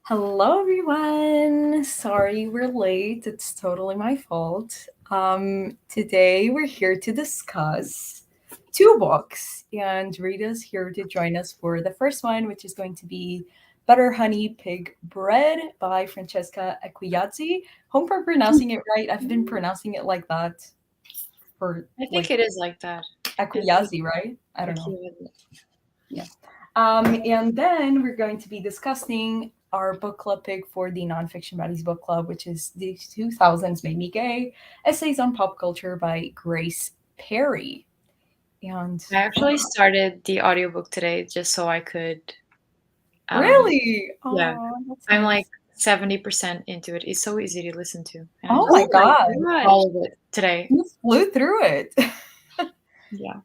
Hello, everyone. Sorry we're late. It's totally my fault. Today we're here to discuss two books, and Rita's here to join us for the first one, which is going to be Butter Honey Pig Bread by Francesca Equiazzi. Hope I'm pronouncing it right. I've been pronouncing it like that for I like think it is like that. I think Equiazzi, right? I I don't know. can't. Yeah. And then we're going to be discussing our book club pick for the Nonfiction Buddies book club, which is The 2000s Made Me Gay, Essays on Pop Culture by Grace Perry. And I actually started the audiobook today just so I could. Um, really, yeah, oh, that's I'm like nice. 70% into it. It's so easy to listen to, and I Oh just my Oh my God, gosh. all of it today. you flew through it. Yeah,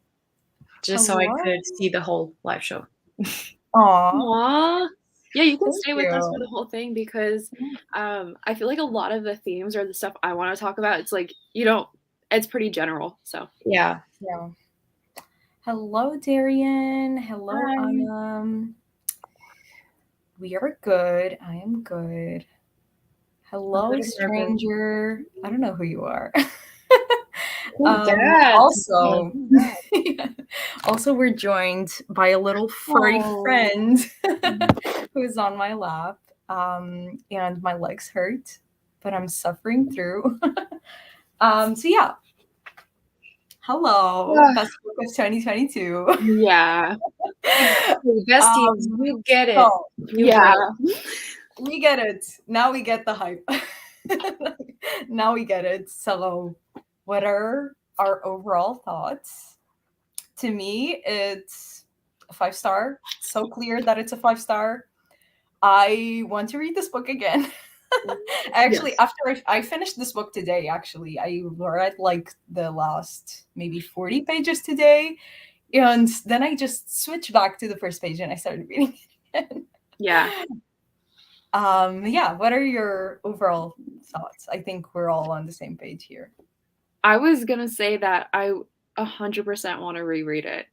just so I Hello. could see the whole live show. Aw, Aw. Yeah, you can thank stay with us for you. the whole thing because I feel like a lot of the themes or the stuff I want to talk about, it's like you don't it's pretty general. So Yeah. Yeah. Hello, Darian. Hello, Hi. Anna. We are good. I am good. I'm Hello, good at Margaret. stranger. I don't know who you are. Who's that? Yeah, Also, who's that? also we're joined by a little furry oh, friend who's on my lap, and my legs hurt, but I'm suffering through. So yeah, hello, Ah, best book of 2022. yeah. exactly, besties. um, You get it. so You get Yeah. it. we get it. Now we get the hype. Now we get it. So, what are our overall thoughts? To me, it's a 5 star. So clear that it's a 5 star. I want to read this book again. Actually, Yes. after I finished this book today, actually, I read like the last maybe 40 pages today. And then I just switched back to the first page and I started reading it again. Yeah. Yeah, what are your overall thoughts? I think we're all on the same page here. I was gonna say that I 100% want to reread it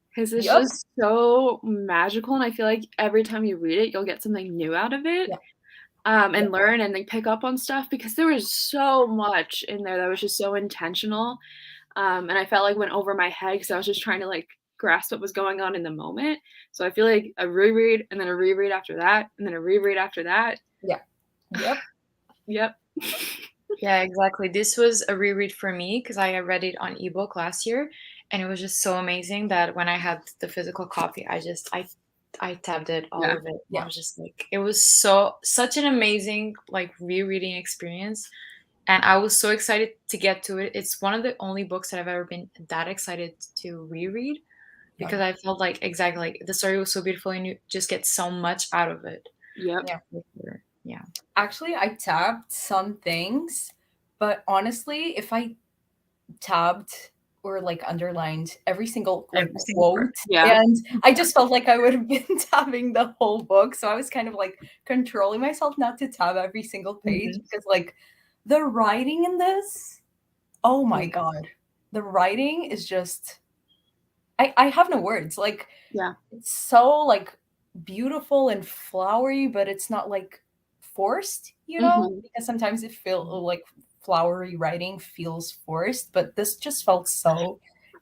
because it's Yep. just so magical, and I feel like every time you read it, you'll get something new out of it. Yeah. And Yep. learn and like pick up on stuff because there was so much in there that was just so intentional. And I felt like went over my head because I was just trying to like grasp what was going on in the moment. So I feel like a reread and then a reread after that and then a reread after that. Yeah. Yep. Yep. Yeah, exactly. This was a reread for me because I read it on ebook last year, and it was just so amazing that when I had the physical copy, I tabbed it all Yeah. of it. And I Yeah. was just like, it was such an amazing like rereading experience, and I was so excited to get to it. It's one of the only books that I've ever been that excited to reread Yeah. because I felt like exactly like the story was so beautiful and you just get so much out of it. Yep. Yeah. Yeah. Actually, I tabbed some things, but honestly, if I tabbed or like underlined every single like Every single part. quote, Yeah. and I just felt like I would have been tabbing the whole book. So I was kind of like controlling myself not to tab every single page Hmm. because like the writing in this, oh my Yeah. God. The writing is just I have no words. Like Yeah. it's so like beautiful and flowery, but it's not like forced, Hmm. because sometimes it feel like flowery writing feels forced, but this just felt so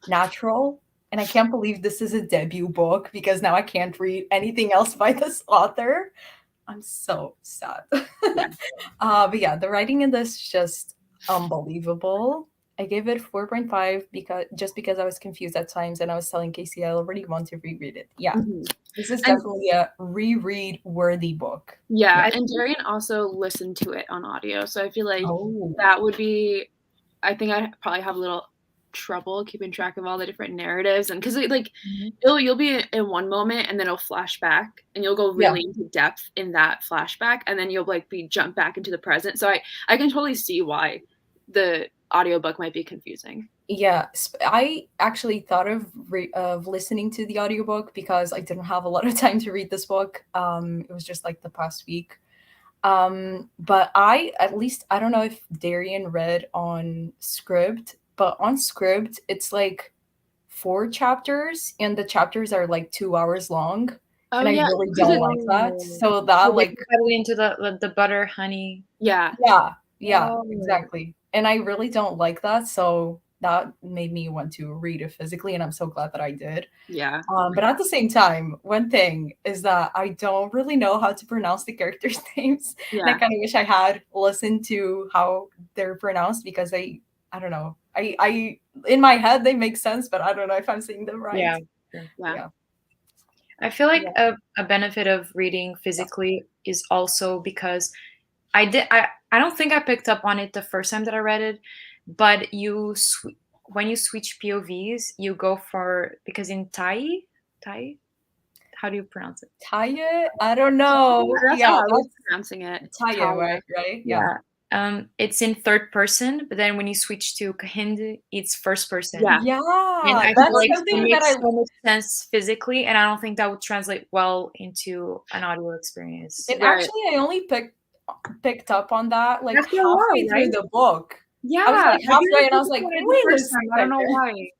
natural. And I can't believe this is a debut book because now I can't read anything else by this author. I'm so sad. Yeah. But yeah, the writing in this is just unbelievable. I gave it 4.5 because I was confused at times and I was telling Casey I already want to reread it. Yeah, Hmm. this is And definitely a reread worthy book. yeah, Yeah. and Darian also listened to it on audio. So I feel like Oh, that would be I think I'd probably have a little trouble keeping track of all the different narratives and because like mhm. you'll be in one moment and then it'll flash back and you'll go Yeah. really into depth in that flashback and then you'll like be jump back into the present. So I can totally see why the audiobook might be confusing. Yeah, I actually thought of listening to the audiobook because I didn't have a lot of time to read this book. It was just like the past week. But I at least I don't know if Darian read on Scribd, but on Scribd it's like 4 chapters and the chapters are like 2 hours long. Oh and I yeah, really 'cause don't it like that. Oh. So So that they like put it into the butter honey. yeah. yeah, yeah, Oh. exactly. And I really don't like that, so that made me want to read it physically, and I'm so glad that I did. Yeah. But at the same time, one thing is that I don't really know how to pronounce the characters' names. And I Yeah. kind of wish I had listened to how they're pronounced because I don't know. I in my head they make sense, but I don't know if I'm saying them right. Yeah. Sure. Yeah. Yeah. I feel like Yeah. a benefit of reading physically is also because I don't think I picked up on it the first time that I read it, but when you switch POVs, you go for because in Thai, how do you pronounce it? Taya? I don't know. That's how Yeah, I was that's pronouncing it. Taya, Taya. right? Right? Yeah. Yeah. It's in third person, but then when you switch to Kahindi, it's first person. Yeah. And Yeah, I feel that's like it something that makes I so much sense physically, and I don't think that would translate well into an audio experience. and Right. actually I only picked up on that like After a while, halfway through right? the book. I was Yeah, like I halfway didn't and I was pick up like, on it the wait a first time. I don't know second. why.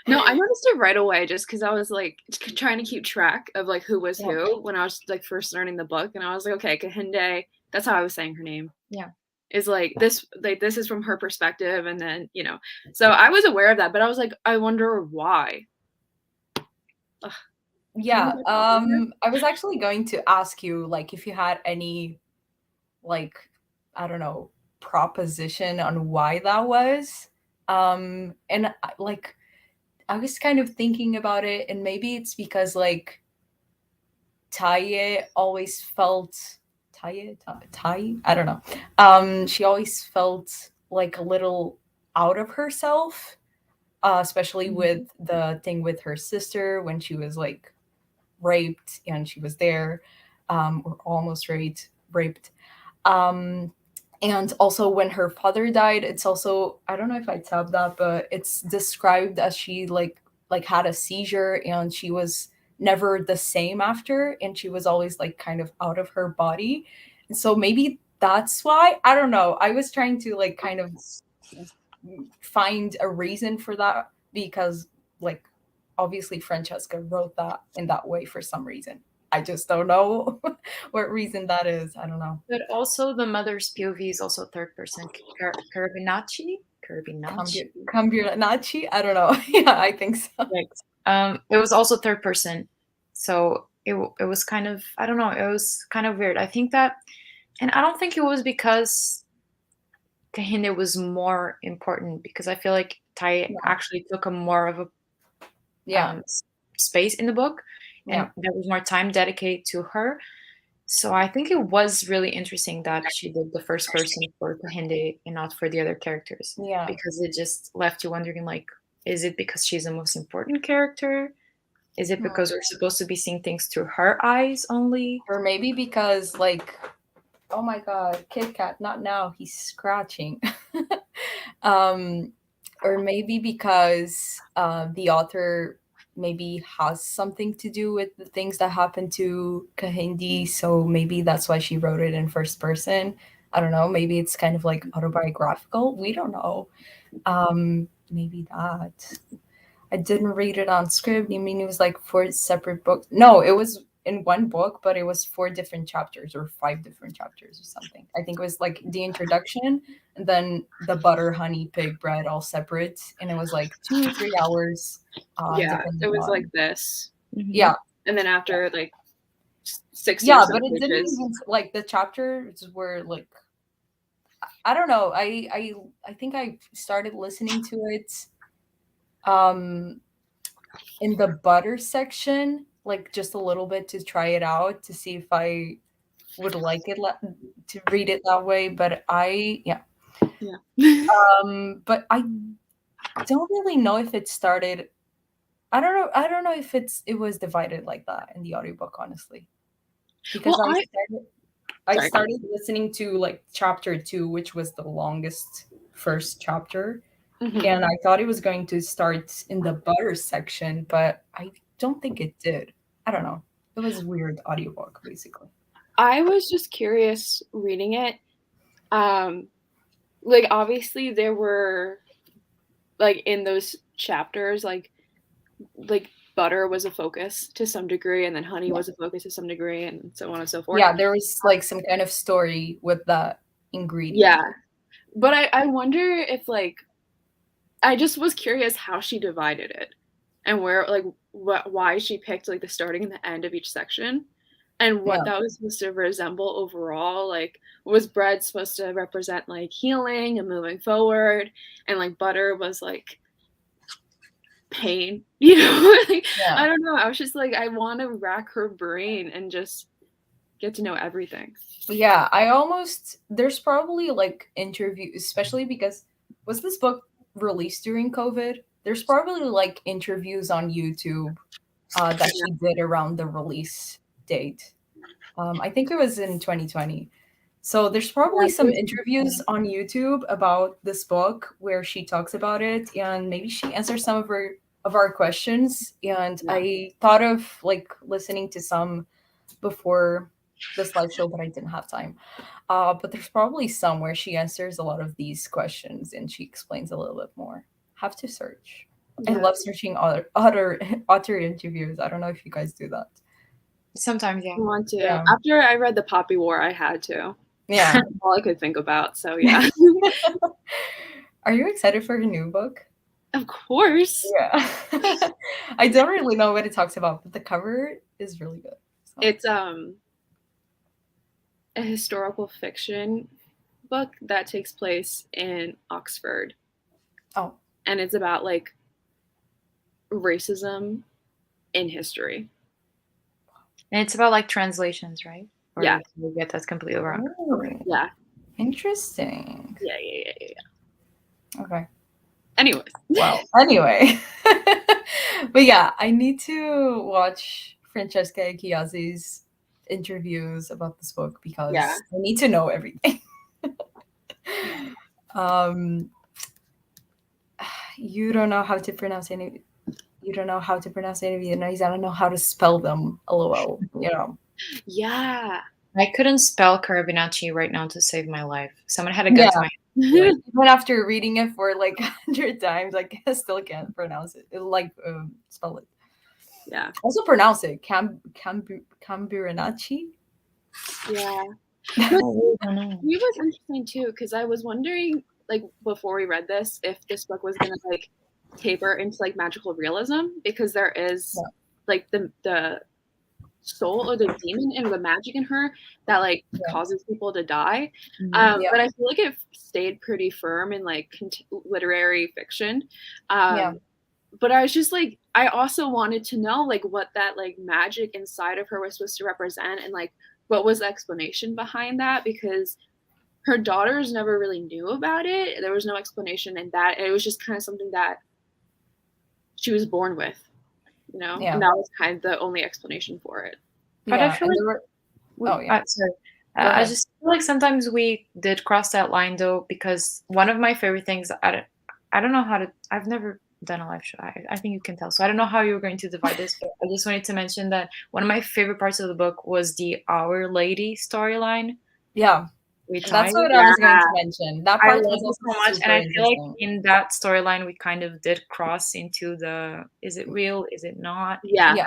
No, I noticed it right away just because I was like trying to keep track of like who was Yeah. who when I was like first learning the book, and I was like, okay, Kahinde, that's how I was saying her name. Yeah. Is like this is from her perspective, and then so I was aware of that, but I was like, I wonder why. Ugh. Yeah. I was actually going to ask you like if you had any like I don't know proposition on why that was. Like I was kind of thinking about it, and maybe it's because like Taye always felt Taye, I don't know. She always felt like a little out of herself, especially with the thing with her sister when she was like raped and she was there, or almost raped. Um, and also when her father died, it's also I don't know if I tabbed that, but it's described as she like had a seizure and she was never the same after, and she was always like kind of out of her body. And so maybe that's why I don't know. I was trying to like kind of find a reason for that because like obviously Francesca wrote that in that way for some reason. I just don't know what reason that is. I don't know. But also the mother's POV is also third person. Carabinacci? Carabinacci? Cambionacci? I don't know. Yeah, I think so. It was also third person. So it was kind of, I don't know, it was kind of weird. I think that, and I don't think it was because Kahinde was more important because I feel like Tai actually took a more of a Yeah. space in the book, and Yeah. there was more time dedicated to her. So I think it was really interesting that she did the first person for Kahinde and not for the other characters, Yeah. because it just left you wondering, like, is it because she's the most important character? Is it because we're supposed to be seeing things through her eyes only? Or maybe because like oh my god, Kit Kat, not now, he's scratching. um or maybe because the author maybe has something to do with the things that happened to Kahindi, so maybe that's why she wrote it in first person. I don't know, maybe it's kind of like autobiographical, we don't know. Maybe that. I didn't read it on script. You mean it was like four separate books? No, it was in one book, but it was four different chapters or five different chapters or something. I think it was like the introduction and then the butter, honey, pig, bread, all separate, and it was like 2 3 hours, Yeah, it depending was like on. this, Yeah, and then after like 60 or yeah, so but it didn't pages. even like the chapters were like I don't know. I think I started listening to it um in the butter section, like just a little bit to try it out to see if I would like it to read it that way. But yeah. Yeah. But I don't really know if it started. I don't know. I don't know if it was divided like that in the audiobook, honestly, because Well, I sorry. started listening to like chapter 2, which was the longest first chapter, Mhm. and I thought it was going to start in the butter section, but I don't think it did. I don't know. It was a weird audiobook, basically. I was just curious reading it. Like obviously there were like in those chapters like butter was a focus to some degree, and then honey was a focus to some degree, and so on and so forth. Yeah, there was like some kind of story with that ingredient. Yeah. But I wonder if like I just was curious how she divided it and where like why she picked like the starting and the end of each section and what that was supposed to resemble overall. Like was bread supposed to represent like healing and moving forward, and like butter was like pain, you know? Like, I don't know. I was just like, I want to rack her brain and just get to know everything. Yeah, there's probably like interviews, especially because was this book released during COVID? There's probably like interviews on YouTube that she did around the release date. I think it was in 2020. So there's probably some interviews on YouTube about this book where she talks about it, and maybe she answers some of our questions. And I thought of like listening to some before this live show, but I didn't have time. But there's probably some where she answers a lot of these questions and she explains a little bit more. Have to search. I love searching author interviews. I don't know if you guys do that. Sometimes, yeah. I want to. Yeah. After I read The Poppy War, I had to. Yeah. That's all I could think about. So yeah. Are you excited for her new book? Of course. Yeah. I don't really know what it talks about, but the cover is really good. So. It's a historical fiction book that takes place in Oxford. Oh. And it's about like racism in history. And it's about like translations, right? Or yeah. You get that completely wrong. Oh, yeah. Interesting. Yeah. Okay. Anyways. Well, anyway. But yeah, I need to watch Francesca Chiazzi's interviews about this book because I need to know everything. You don't know how to pronounce any. You don't know how to pronounce any Vietnamese. I don't know how to spell them. LOL. You know. Yeah. I couldn't spell Carabinacci right now to save my life. Someone had a gun to my head. Even after reading it for like 100 times, I still can't pronounce it. Spell it. Yeah. Also pronounce it. Camburinacci. Yeah. It was interesting too, because I was wondering, like, before we read this, if this book was gonna like taper into like magical realism, because there is like the soul or the demon and the magic in her that like causes people to die. But I feel like it stayed pretty firm in like literary fiction. But I was just like, I also wanted to know like what that like magic inside of her was supposed to represent, and like what was the explanation behind that, because her daughters never really knew about it. There was no explanation in that. It was just kind of something that she was born with, you know? Yeah. And that was kind of the only explanation for it. But I feel like sorry. I just feel like sometimes we did cross that line though, because one of my favorite things, I don't know how to, I've never done a live show. I think you can tell. So I don't know how you were going to divide this, but I just wanted to mention that one of my favorite parts of the book was the Our Lady storyline. Yeah. That's what I was going to mention. That part was so much, and I feel like in that storyline we kind of did cross into the is it real, is it not? Yeah.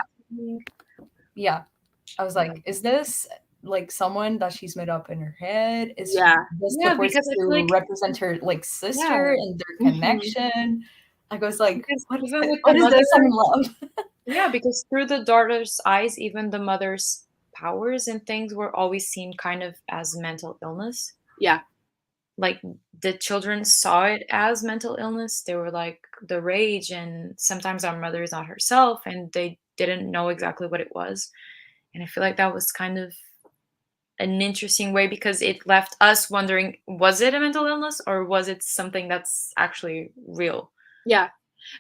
I was like, is this like someone that she's made up in her head? Is this supposed to like, represent her like sister and their connection? I was like, what is this I'm in love? Yeah, because through the daughter's eyes, even the mother's powers and things were always seen kind of as mental illness. Yeah. Like the children saw it as mental illness. They were like the rage, and sometimes our mother is not herself, and they didn't know exactly what it was. And I feel like that was kind of an interesting way, because it left us wondering, was it a mental illness or was it something that's actually real? Yeah.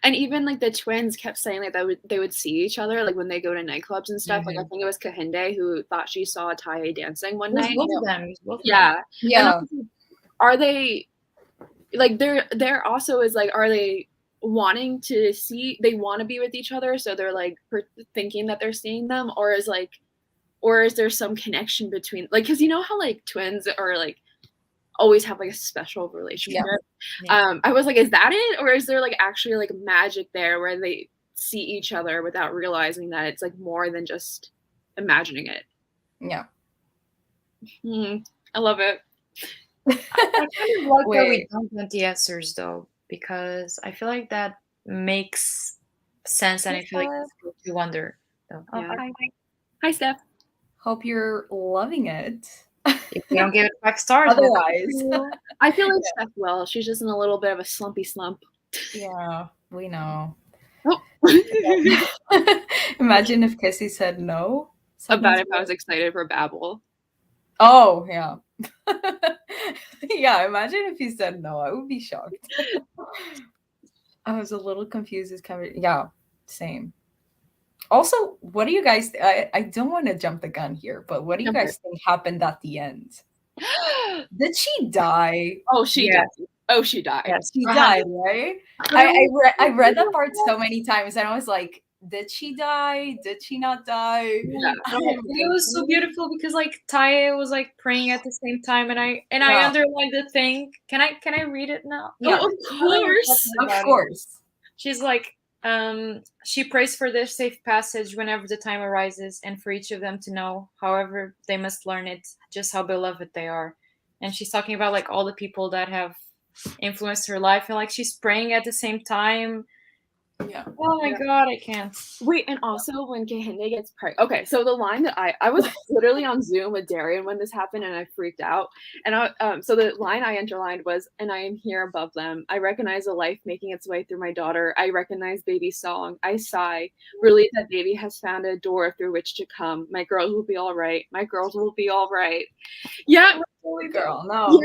And even like the twins kept saying like they would see each other like when they go to nightclubs and stuff. Like I think it was Kahinde who thought she saw Taye dancing one night. Both of them. Yeah. And are they like they're also is like, are they wanting to see, they want to be with each other, so they're like thinking that they're seeing them, or is there some connection between, like, because you know how like twins are like always have like a special relationship. I was like, is that it, or is there like actually like magic there where they see each other without realizing that it's like more than just imagining it. Yeah. I love it. I kind of like that we Wait. don't get the answers though, because I feel like that makes sense, and I feel like it's good to wonder. So, Yeah. hi. Hi, Steph. Hope you're loving it. If we don't give it 5 stars, we'll Otherwise. I feel like Steph will. She's just in a little bit of a slumpy slump. Yeah, we know. Oh. Imagine if Kissy said no. About if I was excited for Babel. Oh, yeah. Yeah, imagine if he said no. I would be shocked. I was a little confused. Yeah, same. Also, what do you guys... I don't want to jump the gun here, but what do you guys think happened at the end? Did she die? Oh, she died. Oh, she died. Yes. She died, right? I read that part so many times, and I was like, did she die? Did she not die? Yeah. It was so beautiful because like Taya was like praying at the same time, and I underlined the thing. Can I read it now? Yeah, of course. Of course. She's like, she prays for their safe passage whenever the time arises, and for each of them to know, however they must learn it, just how beloved they are. And she's talking about like all the people that have influenced her life, and like she's praying at the same time. Yeah. Oh my god, I can't. Wait, and also when Kehinde gets pregnant. Okay, so the line that I was literally on Zoom with Darian when this happened, and I freaked out. And so the line I underlined was, "And I am here above them. I recognize a life making its way through my daughter. I recognize baby's song. I sigh, relieved that baby has found a door through which to come. My girls will be all right. My girls will be all right." Yeah, girl, no.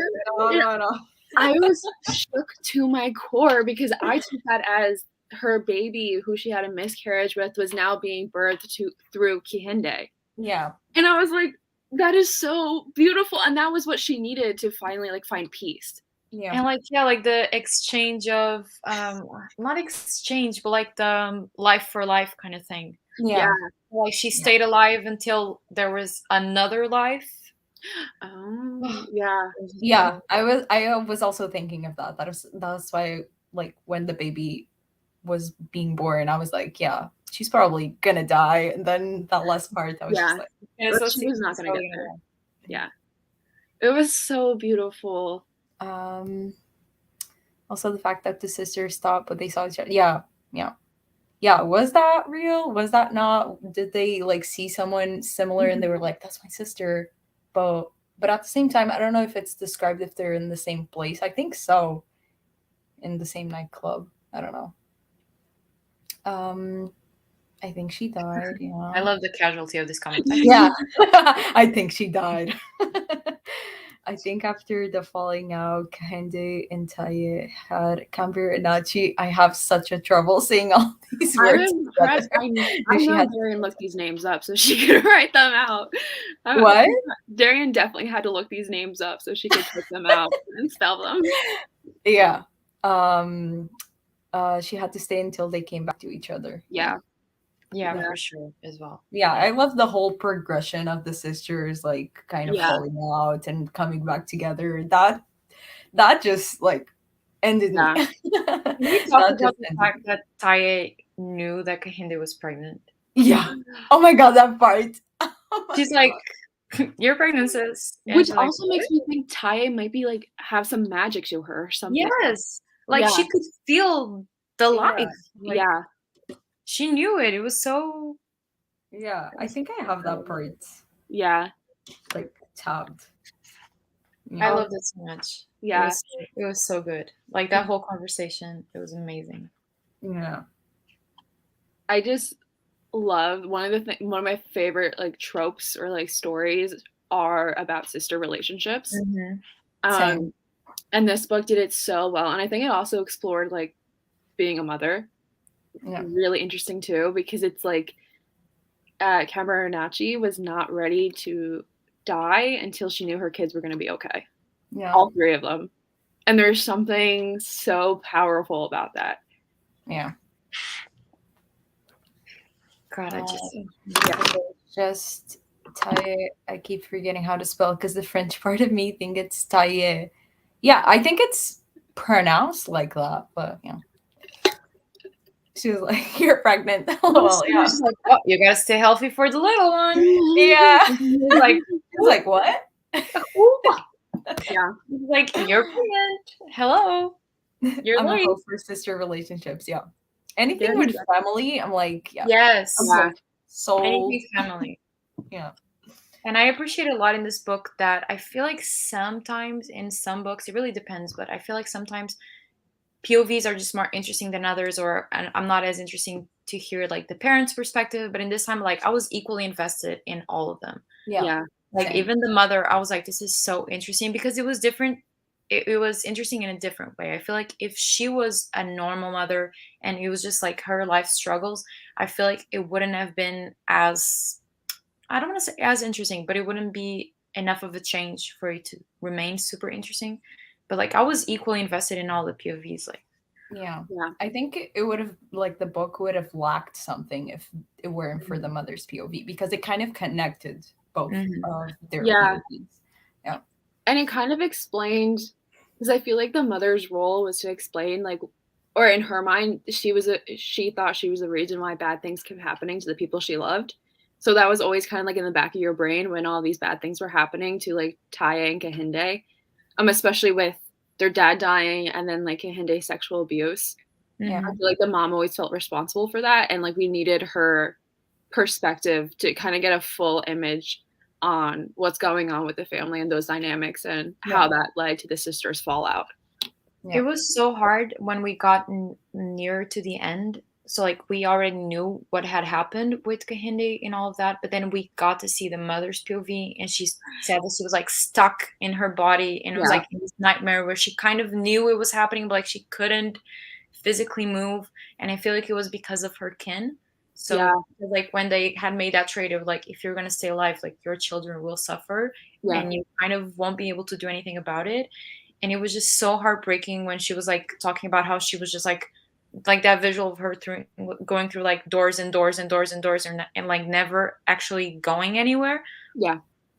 I was shook to my core because I took that as her baby, who she had a miscarriage with, was now being birthed through Kehinde. Yeah. And I was like, that is so beautiful. And that was what she needed to finally like find peace. Yeah. And like the exchange of not exchange, but like the life for life kind of thing. Yeah. Like she stayed alive until there was another life. Oh, yeah. Yeah. I was also thinking of that. That's why, like, when the baby was being born, I was like, yeah, she's probably gonna die. And then that last part, I was just like, she was not gonna get there. Yeah. It was so beautiful. Also the fact that the sisters stopped, but they saw each other. Yeah. Was that real? Was that not? Did they like see someone similar and they were like, that's my sister? But at the same time, I don't know if it's described if they're in the same place. I think so. In the same nightclub. I don't know. I think she died. Yeah. I love the casualty of this comment. Yeah. I think she died. I think after the falling out, Kehinde and Taya had Camber and Nachi. I have such a trouble saying all these words. I'm impressed. I know Darian looked these names up so she could write them out. What? Darian definitely had to look these names up so she could put them out and spell them. Yeah. She had to stay until they came back to each other. Yeah, for sure as well. Yeah, I love the whole progression of the sisters, like kind of falling out and coming back together. That just like ended me. We talked about the fact that Taya knew that Kehinde was pregnant. Yeah. Oh my god, that part. She's like, "You're pregnant, sis." Which also makes me think Taya might be like have some magic to her or something. Yes. Like she could feel the life. Like, she knew it. It was so. Yeah, I think I have that part. Yeah. Like tabbed. I loved it so much. Yeah. It was so good. Like that whole conversation, it was amazing. Yeah. I just love one of my favorite like tropes or like stories are about sister relationships. Same. And this book did it so well. And I think it also explored like being a mother. Yeah. Really interesting too, because it's like Cameronacci was not ready to die until she knew her kids were going to be okay. Yeah. All 3 of them. And there's something so powerful about that. Yeah. God, I just Taille. I keep forgetting how to spell because the French part of me think it's Taille. Yeah, I think it's pronounced like that, but yeah. she was like, "You're pregnant." Well, Well, she was yeah, just like, "Oh, you gotta stay healthy for the little one." yeah. And he was like, It's like what? "Ooh." Yeah. He's like, "You're pregnant. Hello, you're I'm a late." hoe for sister relationships. Yeah, anything There with you go. family, I'm like, yeah, I'm Yes, Yeah. so anything family. yeah, And I appreciate a lot in this book that I feel like sometimes in some books, it really depends, but I feel like sometimes POVs are just more interesting than others, or I'm not as interesting to hear like the parents' perspective. But in this time, like I was equally invested in all of them. yeah, Yeah. Like same. even the mother, I was like, this is so interesting because it was different. It was interesting in a different way. I feel like if she was a normal mother and it was just like her life struggles, I feel like it wouldn't have been as, I don't want to say as interesting, but it wouldn't be enough of a change for it to remain super interesting. But like I was equally invested in all the POVs. Like, Yeah. Yeah. I think it would have like the book would have lacked something if it weren't for mhm, the mother's POV because it kind of connected both mhm, of their Yeah. POVs. Yeah. And it kind of explained, because I feel like the mother's role was to explain, like, or in her mind, she thought she was the reason why bad things kept happening to the people she loved. So that was always kind of like in the back of your brain when all these bad things were happening to like Taya and Kahinde, especially with their dad dying and then like Kahinde's sexual abuse. Yeah. I mhm. feel like the mom always felt responsible for that, and like we needed her perspective to kind of get a full image on what's going on with the family and those dynamics and Yeah. how that led to the sisters' fallout. It Yeah. was so hard when we got near to the end. So like we already knew what had happened with Kahinde and all of that, but then we got to see the mother's POV, and she said that she was like stuck in her body, and it was Yeah, like in this nightmare where she kind of knew it was happening, but like she couldn't physically move. And I feel like it was because of her kin. yeah, So like when they had made that trade of like if you're gonna stay alive, like your children will suffer, yeah, and you kind of won't be able to do anything about it. And it was just so heartbreaking when she was like talking about how she was just like that visual of her through going through like doors and doors and doors and doors, and like never actually going anywhere yeah,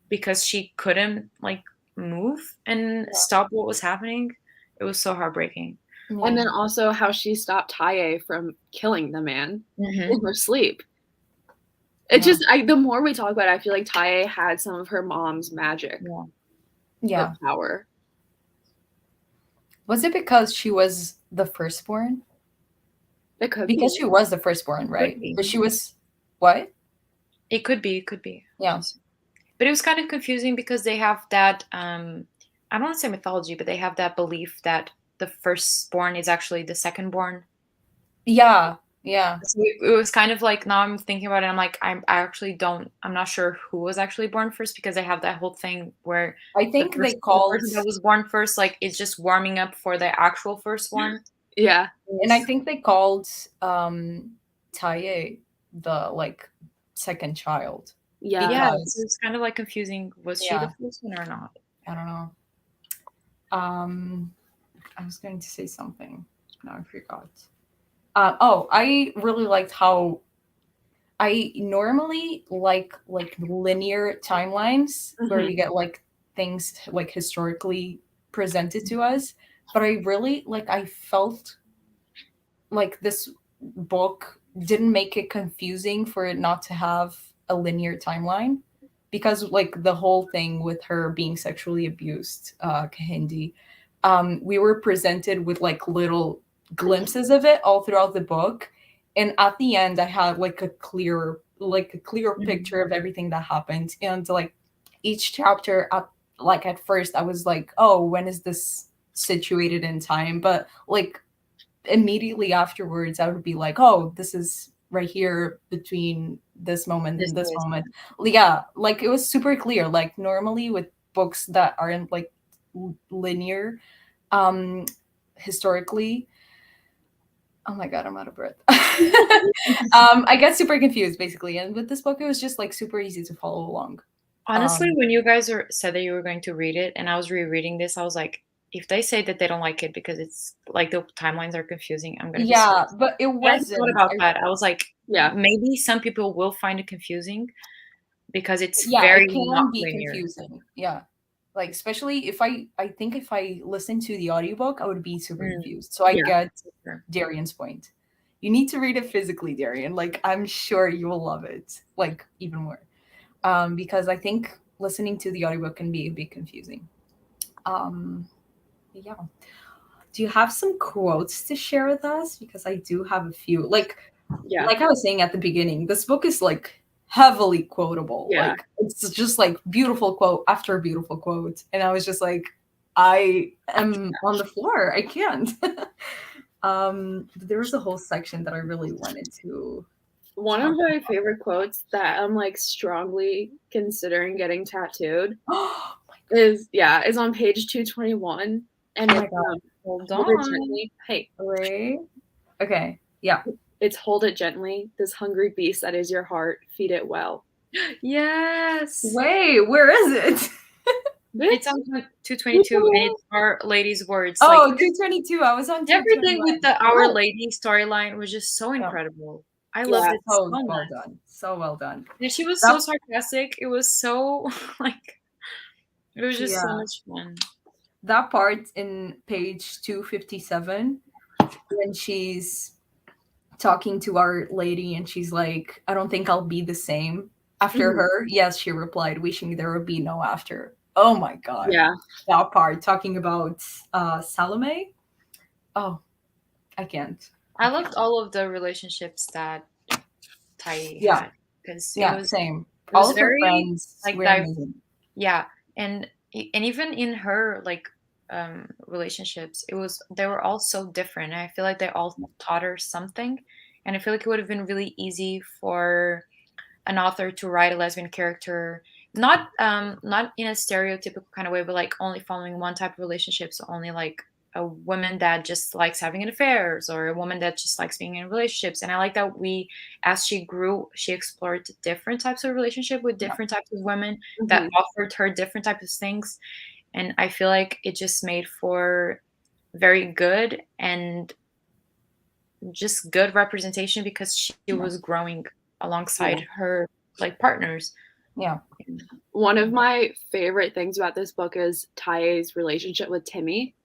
because she couldn't like move and stop what was happening. It was so heartbreaking. and Yeah. then also how she stopped Taye from killing the man Hmm. in her sleep. It Yeah. just, the more we talk about it, I feel like Taye had some of her mom's magic Yeah. or Yeah. power. Was it because she was the firstborn? It could Because be. she was the firstborn, Could right? be. But she was what? It could be. It could be. Yeah. But it was kind of confusing because they have that I don't want to say mythology, but they have that belief that the firstborn is actually the secondborn. Yeah. Yeah. So it was kind of like now I'm thinking about it, I'm like I actually don't, I'm not sure who was actually born first because they have that whole thing where I think they the called, person that was born first like is just warming up for the actual first one. Yeah, and I think they called Taye the like second child yeah. Yeah, so because it's kind of like confusing. Was she the yeah, first one or not? I don't know. Um, I was going to say something. Now I forgot. Oh, I really liked how I normally like linear timelines where Mhm. we get like things like historically presented to us, but I really like I felt like this book didn't make it confusing for it not to have a linear timeline because like the whole thing with her being sexually abused, Kahindi, we were presented with like little glimpses of it all throughout the book, and at the end I had like a clear Mhm. picture of everything that happened, and like each chapter like at first I was like, oh, when is this situated in time, but like immediately afterwards I would be like, oh, this is right here between this moment This and this is, moment. Yeah, like it was super clear. Like normally with books that aren't like linear, um historically, oh my god, I'm out of breath. I get super confused basically, and with this book it was just like super easy to follow along. honestly, um when you guys said that you were going to read it and I was rereading this, I was like, if they say that they don't like it because it's like the timelines are confusing, I'm gonna be so yeah, upset. but it And I thought wasn't. about that. I was like, Yeah, maybe some people will find it confusing because it's Yeah, it very not can be linear. confusing. Yeah. Like especially if I think if I listen to the audiobook, I would be super Mm, confused. So I yeah, get for sure. Darian's point. You need to read it physically, Darian. Like, I'm sure you will love it, like, even more. Because I think listening to the audiobook can be a bit confusing. Yeah. Do you have some quotes to share with us? Because I do have a few. Yeah. Like I was saying at the beginning, this book is like heavily quotable. Yeah. Like it's just like beautiful quote after beautiful quote. And I was just like, I am on the floor. I can't. There was a whole section that I really wanted to. One of my favorite quotes that I'm like strongly considering getting tattooed Oh is on page 221, and my it's God. Hold hold it on. gently. Hey, Wait. Okay. Yeah. it's hold it gently. This hungry beast that is your heart, feed it well. Yes. Wait, where is it? It's on 222, and it's Our Lady's words. Oh, Like 222. I was on everything 221. with the Our Oh, Lady storyline was just so yeah. incredible. I loved Yeah. it so So well much. done. So well done. And she was That- so sarcastic. It was so like it was just so Yeah. much fun. That part in page 257 when she's talking to Our Lady and she's like, I don't think I'll be the same after Mhm. her. Yes, she replied, wishing there would be no after. Oh my God. Yeah. That part talking about Salome. Oh, I can't. I loved all of the relationships that Tai Yeah. had because Yeah, same. it was All of her very friends like were amazing. yeah, and even in her like relationships, they were all so different. And I feel like they all taught her something, and I feel like it would have been really easy for an author to write a lesbian character, not in a stereotypical kind of way, but like only following one type of relationship, so only like a woman that just likes having affairs or a woman that just likes being in relationships. And I like that as she grew, she explored different types of relationship with different types of women that offered her different types of things. And I feel like it just made for very good and just good representation because she was growing alongside her like partners. Yeah. One of my favorite things about this book is Tai's relationship with Timmy.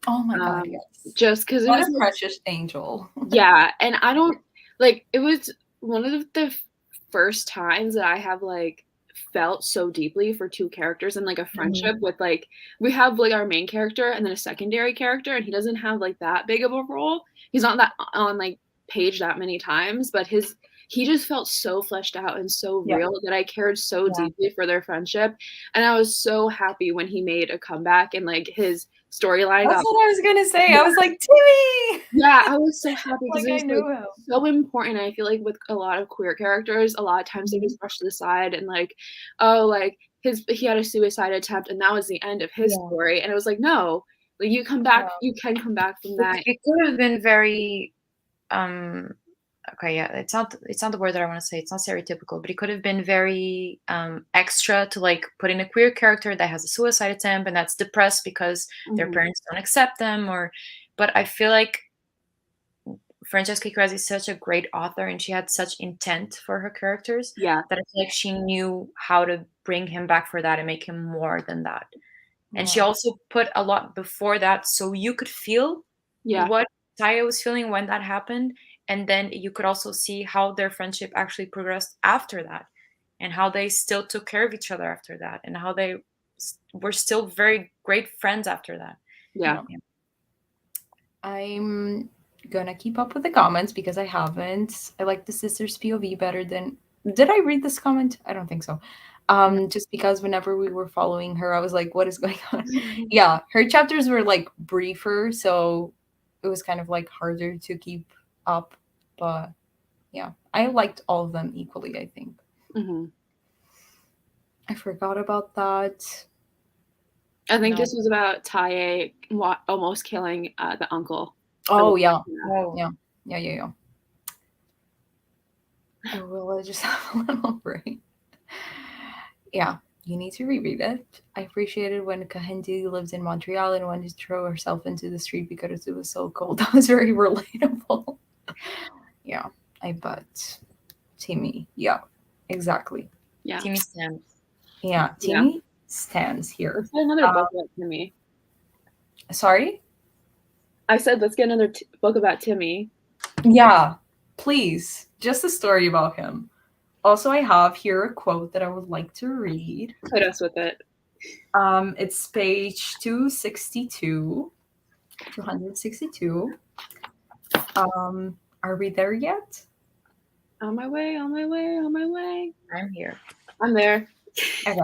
Oh my God, yes. Just because it What was a precious angel. yeah, and I don't like it was one of the first times that I have like felt so deeply for two characters and like a friendship with like we have like our main character and then a secondary character, and he doesn't have like that big of a role. He's not that on like page that many times, but he just felt so fleshed out and so real that I cared so deeply for their friendship. And I was so happy when he made a comeback and like his storyline. That's what I was gonna say. I was like, Timmy. Yeah, I was so happy because Like, it was I knew him. so important. I feel like with a lot of queer characters, a lot of times they just brush to the side and like, oh, like he had a suicide attempt and that was the end of his story. And it was like, no, like you come back, you can come back from that. It could have been very okay, yeah, it's not the word that I want to say. It's not stereotypical, but it could have been very extra to like put in a queer character that has a suicide attempt and that's depressed because their parents don't accept them, but I feel like Francesca Crezi is such a great author and she had such intent for her characters that I feel like she knew how to bring him back for that and make him more than that. And she also put a lot before that so you could feel what Taya was feeling when that happened. And then you could also see how their friendship actually progressed after that and how they still took care of each other after that and how they were still very great friends after that. Yeah. I'm gonna keep up with the comments because I haven't. I like the sisters POV better than. Did I read this comment? I don't think so. Just because whenever we were following her, I was like, what is going on? Yeah, her chapters were like briefer, so it was kind of like harder to keep up. But yeah, I liked all of them equally, I think. I forgot about that. I think this was about Taye almost killing the uncle. Oh, yeah. Yeah. I will just have a little break. Yeah, you need to reread it. I appreciated when Kahindi lived in Montreal and wanted to throw herself into the street because it was so cold. That was very relatable. Yeah, I bet. Timmy. Yeah, exactly. Yeah. Timmy stands. Yeah, Timmy stands here. Let's get another book about Timmy. Sorry? I said let's get another book about Timmy. Yeah, please. Just a story about him. Also, I have here a quote that I would like to read. Hit us with it. It's page 262. 262. Are we there yet? On my way, on my way, on my way. I'm here. I'm there. Okay.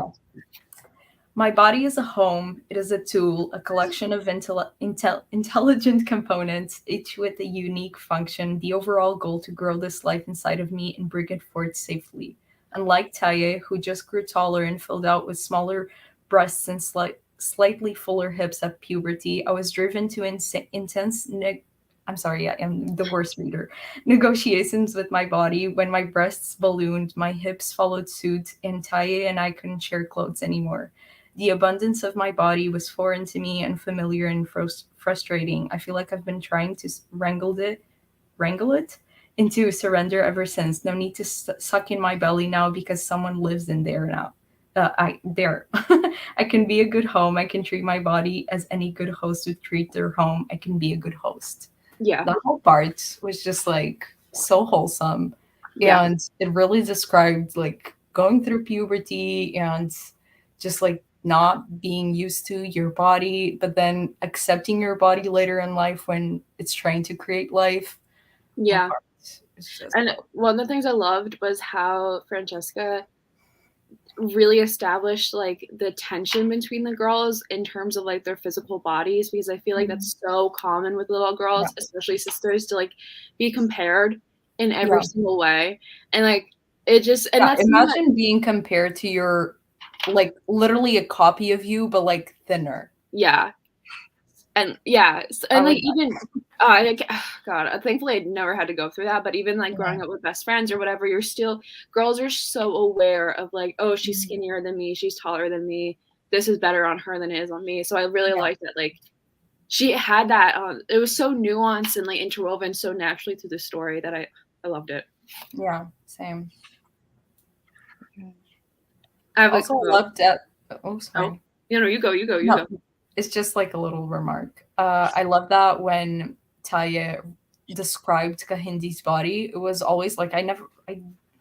My body is a home. It is a tool, a collection of intelligent components, each with a unique function, the overall goal to grow this life inside of me and bring it forth safely. Unlike Taye, who just grew taller and filled out with smaller breasts and slightly fuller hips at puberty, I was driven to intense I'm sorry, I am the worst reader. Negotiations with my body. When my breasts ballooned, my hips followed suit, and Taye and I couldn't share clothes anymore. The abundance of my body was foreign to me, unfamiliar and frustrating. I feel like I've been trying to wrangle it into surrender ever since. No need to suck in my belly now because someone lives in there now. I can be a good home. I can treat my body as any good host would treat their home. I can be a good host. Yeah. The whole part was just like so wholesome. Yeah. And it really described like going through puberty and just like not being used to your body, but then accepting your body later in life when it's trying to create life. Yeah. It's just And one of the things I loved was how Francesca really established like the tension between the girls in terms of like their physical bodies, because I feel like that's so common with little girls, especially sisters, to like be compared in every single way. And like it just that's imagine being compared to your like literally a copy of you but like thinner. And like even God, thankfully I never had to go through that, but even like growing up with best friends or whatever, girls are so aware of like, oh, she's skinnier than me, she's taller than me, this is better on her than it is on me. So I really liked that like she had that it was so nuanced and like interwoven so naturally through the story that I loved it. Yeah, same. I also loved that. Oh, sorry. No, you go. It's just like a little remark. I love that when Taye described Kahindi's body, it was always like I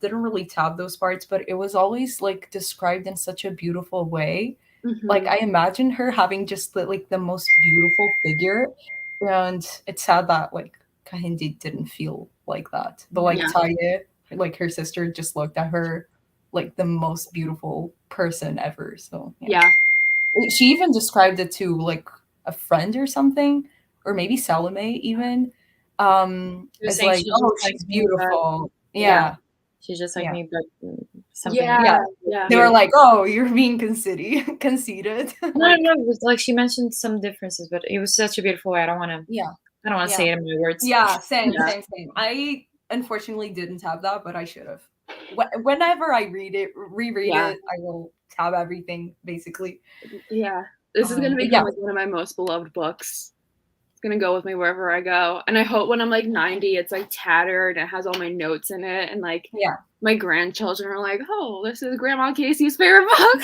didn't really tab those parts, but it was always like described in such a beautiful way. Mm-hmm. Like I imagine her having just like the most beautiful figure, and it's sad that like Kahindi didn't feel like that. But like Taye, like her sister, just looked at her like the most beautiful person ever. So she even described it to like a friend or something, or maybe Salome even. It's like, oh, she's beautiful. She's just like me, but something. They were like, oh, you're being conceited. No, it was like she mentioned some differences, but it was such a beautiful way. I don't want to say it in my words. Yeah, same. I unfortunately didn't have that, but I should have. Whenever I reread it, I will tab everything basically. Yeah, this is gonna become like one of my most beloved books. It's gonna go with me wherever I go, and I hope when I'm like 90, it's like tattered and it has all my notes in it, and like my grandchildren are like, "Oh, this is Grandma Casey's favorite book."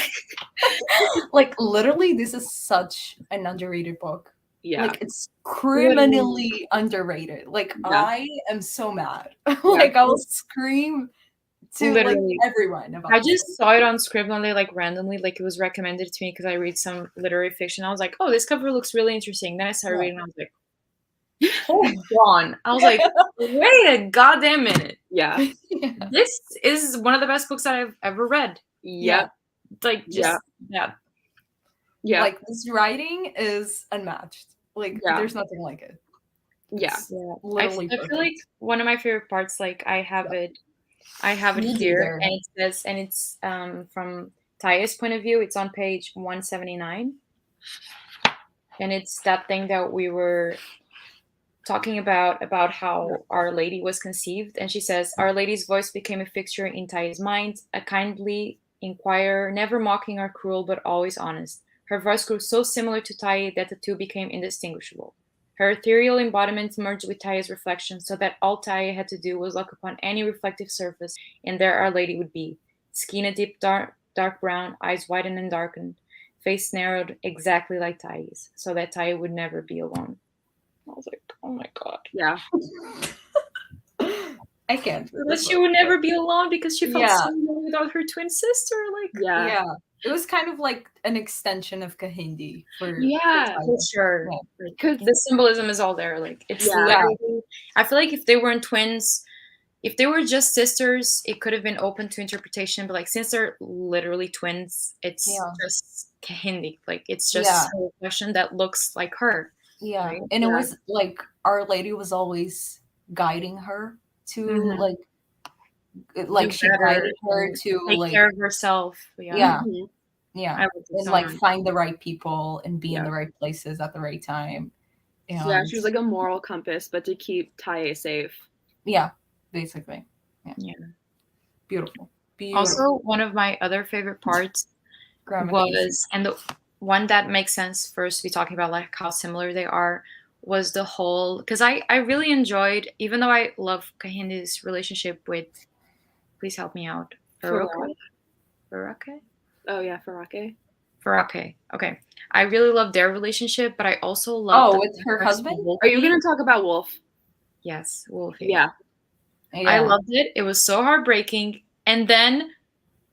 Like literally, this is such an underrated book. Yeah, like it's criminally underrated. Like I am so mad. Like I will scream to like everyone about I just saw it on Scribbler like randomly, like it was recommended to me because I read some literary fiction. I was like, oh, this cover looks really interesting. Then I started reading and I was like, hold on. I was like, wait a goddamn minute. This is one of the best books that I've ever read. Like just like this writing is unmatched. Like there's nothing like it. Literally I feel like one of my favorite parts, like I have it here, and it says, and it's from Taya's point of view, it's on page 179, and it's that thing that we were talking about how Our Lady was conceived. And she says, Our Lady's voice became a fixture in Taya's mind, a kindly inquirer, never mocking or cruel, but always honest. Her voice grew so similar to Taya that the two became indistinguishable. Her ethereal embodiment merged with Taya's reflection, so that all Taya had to do was look upon any reflective surface, and there Our Lady would be. Skin a deep dark brown, eyes widened and darkened, face narrowed exactly like Taya's, so that Taya would never be alone. I was like, oh my god. Yeah. I can't. That she would never be alone because she felt Yeah. so alone without her twin sister. Like, Yeah. It was kind of like an extension of Kahindi for Yeah. Tyler. for sure. Yeah. Because The symbolism is all there. Like, it's Yeah. literally. I feel like if they weren't twins, if they were just sisters, it could have been open to interpretation. But like, since they're literally twins, it's Yeah. just Kahindi. Like, it's Yeah. just a reflection that looks like her. Yeah. Right? And it Yeah. was like Our Lady was always guiding her to Mhm. like Do she better guided her and to take like care of herself. Yeah. Mhm. yeah, I would say and so. like find the right people and be in Yeah. the right places at the right time. Yeah, she was like a moral compass, but to keep Tae safe. Yeah, basically. Yeah. Beautiful. Also, one of my other favorite parts was, and the one that makes sense for us to be talking about, like how similar they are, was the whole, because I really enjoyed, even though I love Kahindi's relationship with, please help me out, Farouk. Oh yeah, Farake. Okay. I really love their relationship, but I also love with her husband. Are you gonna talk about Wolf? Yes, Wolfie. Yeah. I loved it. It was so heartbreaking. And then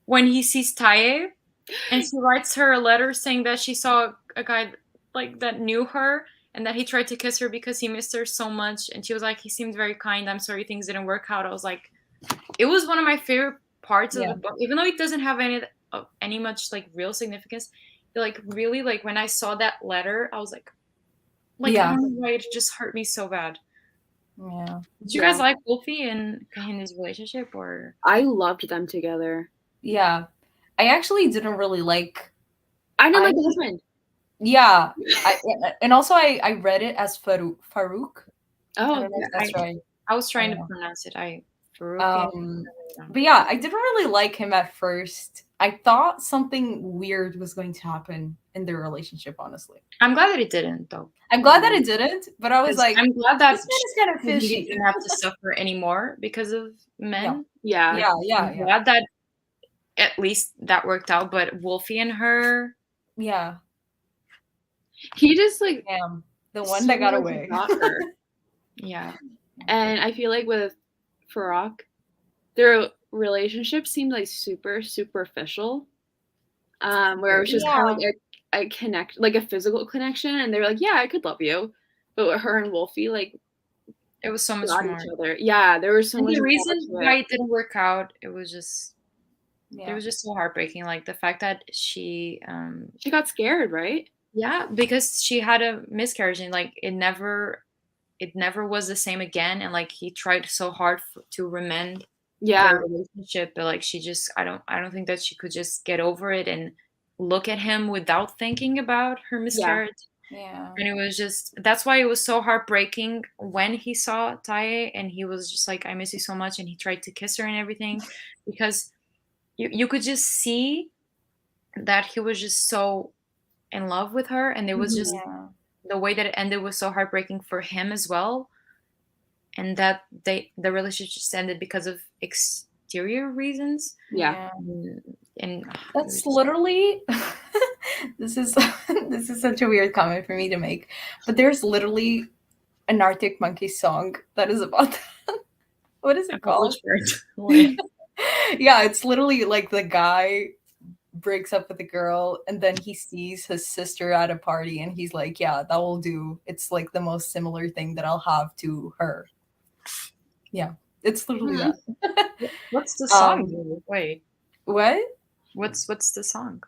when he sees Tae and she writes her a letter saying that she saw a guy like that knew her and that he tried to kiss her because he missed her so much, and she was like, he seemed very kind, I'm sorry things didn't work out. I was like, it was one of my favorite parts of the book, even though it doesn't have any much like real significance. Like, really, like when I saw that letter, I was like I don't know why it just hurt me so bad. Yeah. Did you guys like Wolfie and Kahindi's relationship? Or I loved them together. Yeah. I actually didn't really like. I didn't like the husband. Yeah. And also I read it as Farouk. Oh, I don't know if that's right. I was trying to pronounce it. Farouk. But yeah, I didn't really like him at first. I thought something weird was going to happen in their relationship, honestly. I'm glad that it didn't, though. I'm glad that it didn't, but I was like, I'm glad that this is kind of fishy. He didn't have to suffer anymore because of men. Yeah. I'm glad that at least that worked out, but Wolfie and her. Yeah. He just like the one that got away. Her. Yeah. And I feel like with Farouk, their relationship seemed like super superficial. Where it was just kind of like a connect, like a physical connection, and they were like, yeah, I could love you. But with her and Wolfie, like, it was so much more. Each other. Yeah, there was so much. The reason why it didn't work out, it was just so heartbreaking. Like the fact that she got scared, right? Yeah, because she had a miscarriage, and like it never was the same again. And like he tried so hard to remend their relationship, but like she just, I don't think that she could just get over it and look at him without thinking about her miscarriage. Yeah. And it was just, that's why it was so heartbreaking when he saw Tae and he was just like, I miss you so much, and he tried to kiss her and everything, because you could just see that he was just so in love with her, and it was just the way that it ended was so heartbreaking for him as well, and that the relationship just ended because of exterior reasons. And that's literally this is such a weird comment for me to make, but there's literally an Arctic Monkeys song that is about that. What is it called? Yeah, it's literally like the guy breaks up with the girl and then he sees his sister at a party and he's like, yeah, that will do. It's like the most similar thing that I'll have to her. Yeah, it's literally that. What's the song? Wait, what? What's the song?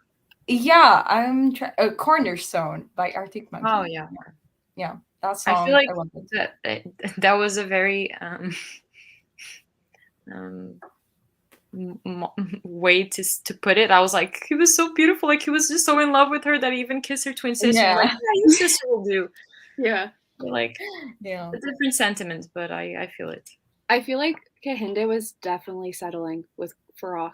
Yeah, I'm Cornerstone by Arctic Monkeys. Oh yeah, yeah. That song. I feel like that was a very way to put it. I was like, he was so beautiful. Like he was just so in love with her that he even kissed her twin sister. Yeah. Like, your sister will do. Yeah. Like, a different sentiment, but I feel it. I feel like Kahinde was definitely settling with Farouk.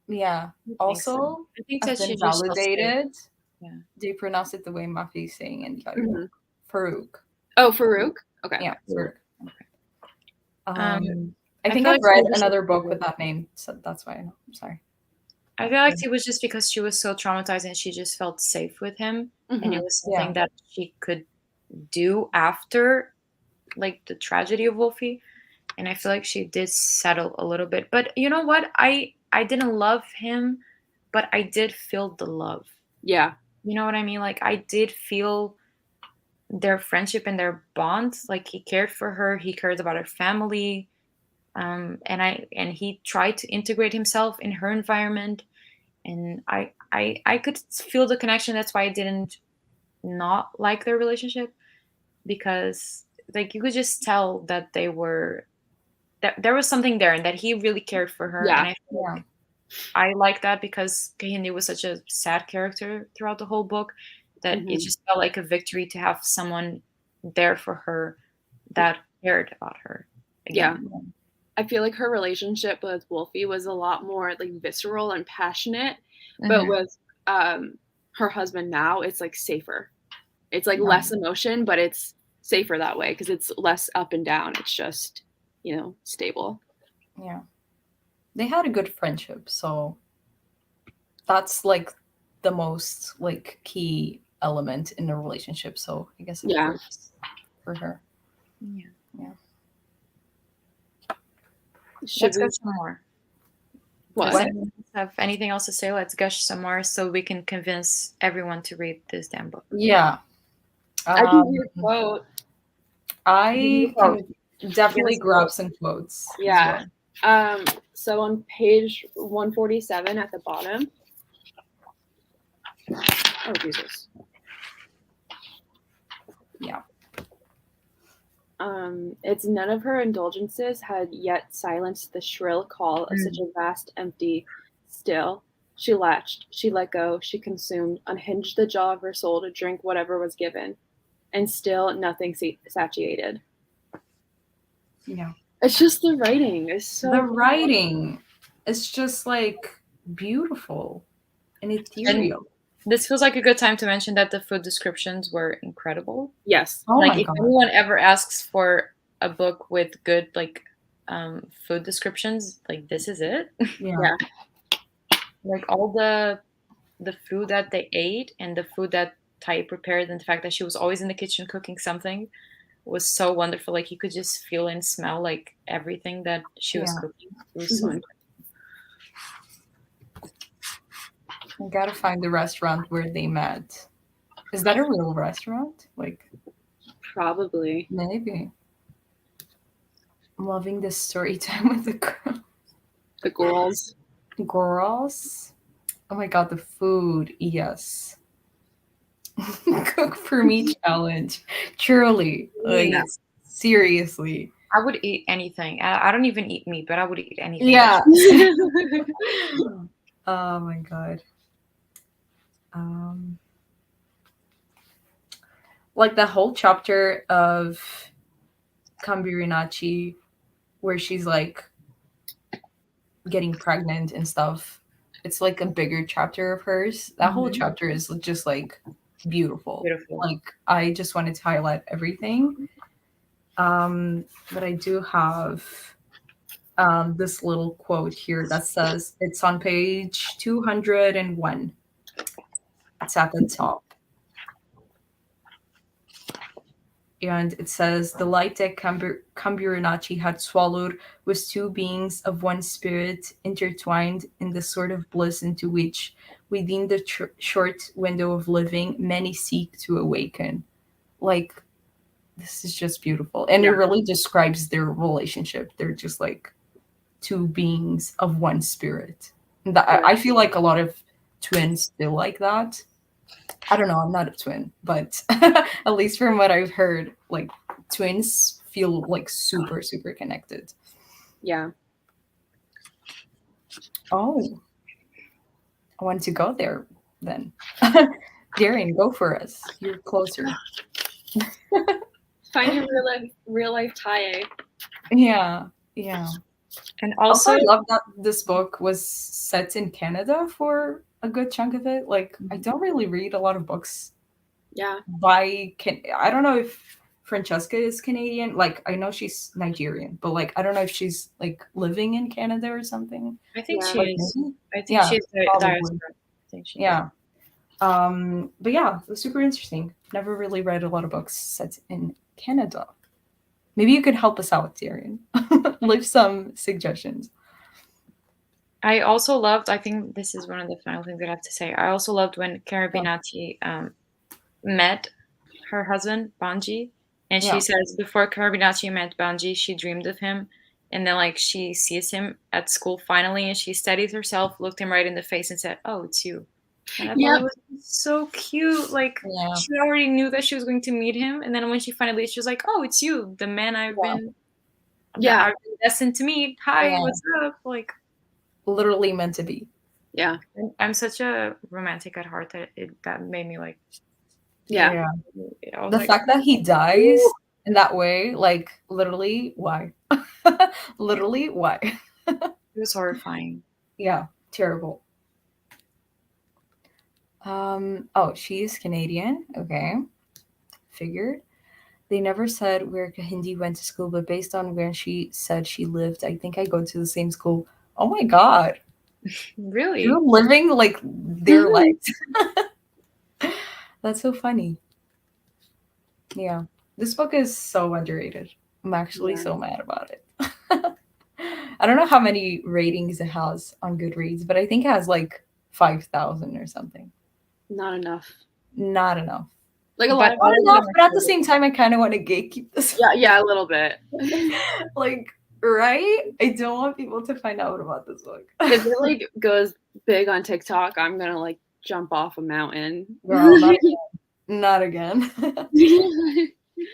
Yeah. Also, I think that been she validated. Yeah. Do you pronounce it the way Mafi is saying in Farouk? Oh, Farouk? Okay. Yeah, Farouk. Okay. I think I've read another book with that name, so that's why I'm sorry. I feel like it was just because she was so traumatized and she just felt safe with him, and it was something that she could do after, like, the tragedy of Wolfie. and I feel like she did settle a little bit. But you know what? I didn't love him, but I did feel the love. Yeah. You know what I mean? Like I did feel their friendship and their bond. Like he cared for her, he cared about her family, and he tried to integrate himself in her environment, and I could feel the connection. That's why I didn't not like their relationship, because like you could just tell that they were that there was something there and that he really cared for her. Yeah. And Yeah. I like that because Kahindi was such a sad character throughout the whole book that it just felt like a victory to have someone there for her that cared about her again. Yeah. I feel like her relationship with Wolfie was a lot more like visceral and passionate, but Mhm. with her husband now, it's like safer. It's like Yeah. less emotion, but it's safer that way because it's less up and down. It's just, stable. Yeah. They had a good friendship, so that's like the most like key element in the relationship. So I guess it Yeah. works for her. Yeah. Yeah. Should Let's we? gush some more. What? Does anyone have anything else to say? Let's gush some more so we can convince everyone to read this damn book. Yeah. I can read a quote. I Oh, can definitely yes. grab some quotes. Yeah. As well. So on page 147 at the bottom. Oh, Jesus. Yeah. It's none of her indulgences had yet silenced the shrill call of such a vast empty still. She latched, she let go, she consumed, unhinged the jaw of her soul to drink whatever was given, and still nothing satiated. Yeah. It's just the writing. It's so The writing is just like beautiful and ethereal. This feels like a good time to mention that the food descriptions were incredible. Yes. Oh Like my if god. anyone ever asks for a book with good like food descriptions, like this is it. Yeah. Like all the food that they ate and the food that Tai prepared, and the fact that she was always in the kitchen cooking something was so wonderful. Like you could just feel and smell like everything that she was Yeah. cooking. It was so Mhm. I gotta find the restaurant where they met. Is that a real restaurant? Like Probably. maybe. I'm loving this story time with the The girls. girls. Oh my god, the food. Yes. Cook for me challenge. Truly. Like Yeah. seriously. I would eat anything. I don't even eat meat, but I would eat anything. Yeah. Oh my god. Um like the whole chapter of Kambirinachi where she's like getting pregnant and stuff. It's like a bigger chapter of hers. That whole chapter is just like beautiful. Beautiful. Like I just wanted to highlight everything. But I do have this little quote here that says it's on page 201. It's at the top. And it says the light that Kamburinachi had swallowed was two beings of one spirit intertwined in the sort of bliss into which, within the short window of living, many seek to awaken. Like, this is just beautiful. And it really describes their relationship. They're just like two beings of one spirit. And I feel like a lot of twins feel like that. I don't know, I'm not a twin, but at least from what I've heard, like twins feel like super, super connected. Yeah. Oh, I want to go there then. Darren, go for us. You're closer. Find your real life tie. Yeah, yeah. And Also, also, I love that this book was set in Canada for a good chunk of it. Like, I don't really read a lot of books Yeah. by I don't know if Francesca is Canadian. Like I know she's Nigerian, but like I don't know if she's like living in Canada or something. I think Yeah. she Like, is. maybe? I think Yeah, she's probably. diaspora. I think she is. Yeah. But yeah, it was super interesting. Never really read a lot of books set in Canada. Maybe you could help us out, Tyrion. Leave some suggestions. I also loved, I think this is one of the final things I have to say. I also loved when Carabinati met her husband, Banji. And she Yeah. says before Carabinati met Banji, she dreamed of him. And then, like, she sees him at school finally, and she steadied herself, looked him right in the face, and said, "Oh, it's you." And I thought it was so cute. Like, Yeah. she already knew that she was going to meet him. And then when she finally, she was like, "Oh, it's you, the man I've been destined to meet. Hi, Yeah. what's up?" Like, Literally meant to be. Yeah. I'm such a romantic at heart that that made me like. Yeah. The fact that he dies in that way, like, literally, why? Literally, why? It was horrifying. Yeah, terrible. Oh, she is Canadian. Okay. Figured. They never said where Kahindi went to school, but based on where she said she lived, I think I go to the same school. Oh my god. Really? You're living like their life. That's so funny. Yeah. This book is so underrated. I'm actually so mad about it. I don't know how many ratings it has on Goodreads, but I think it has like 5,000 or something. Not enough. Not enough. Like Not enough, but at the same time, I kind of want to gatekeep this. Yeah, a little bit. Like, right? I don't want people to find out about this book. If it like goes big on TikTok, I'm gonna like jump off a mountain. Girl, not again.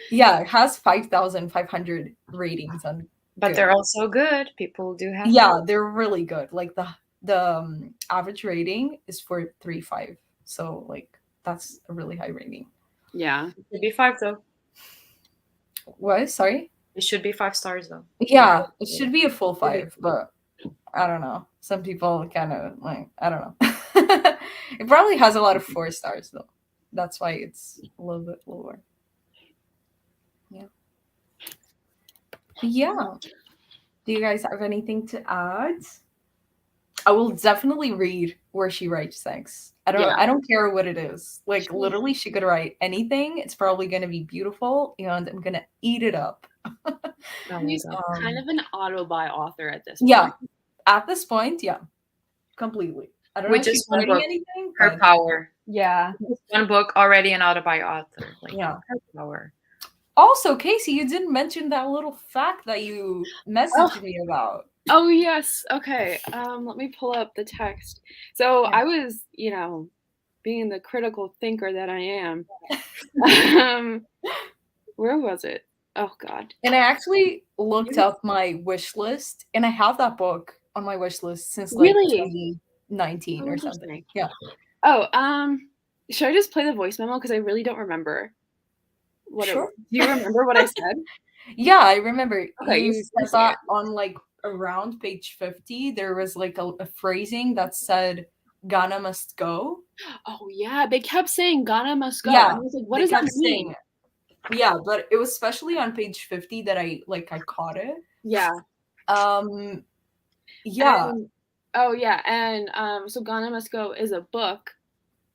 Yeah, it has 5,500 ratings on. But they're also good. People do have. Yeah, they're really good. Like the average rating is 4.35, so like that's a really high rating. Yeah, it should be 5 though. What? Sorry. It should be 5 stars though. Yeah, it should be a full 5, but I don't know. Some people kind of like, I don't know. It probably has a lot of 4 stars though. That's why it's a little bit lower. Yeah. Yeah. Do you guys have anything to add? I will definitely read where she writes things. I don't care what it is. Like, literally, she could write anything. It's probably going to be beautiful, and I'm going to eat it up. She's kind of an auto-buy author at this point. Yeah. At this point, yeah. Completely. I don't know if she's writing anything. Her power. Yeah. One book, already an auto-buy author. Like, yeah. Her power. Also, Casey, you didn't mention that little fact that you messaged me about. Oh, yes. Okay. Let me pull up the text. So I was, being the critical thinker that I am. Where was it? Oh, God. And I actually looked up my wish list, and I have that book on my wish list since like 2019 or something. Yeah. Oh, should I just play the voice memo? Because I really don't remember. Do you remember what I said? Yeah, I remember. Okay, you said that on like around page 50, there was like a phrasing that said Ghana must go. Oh yeah, they kept saying Ghana must go. Yeah, and I was like, what does that mean? Yeah, but it was especially on page 50 that I caught it. Yeah. Yeah. And so Ghana Must Go is a book,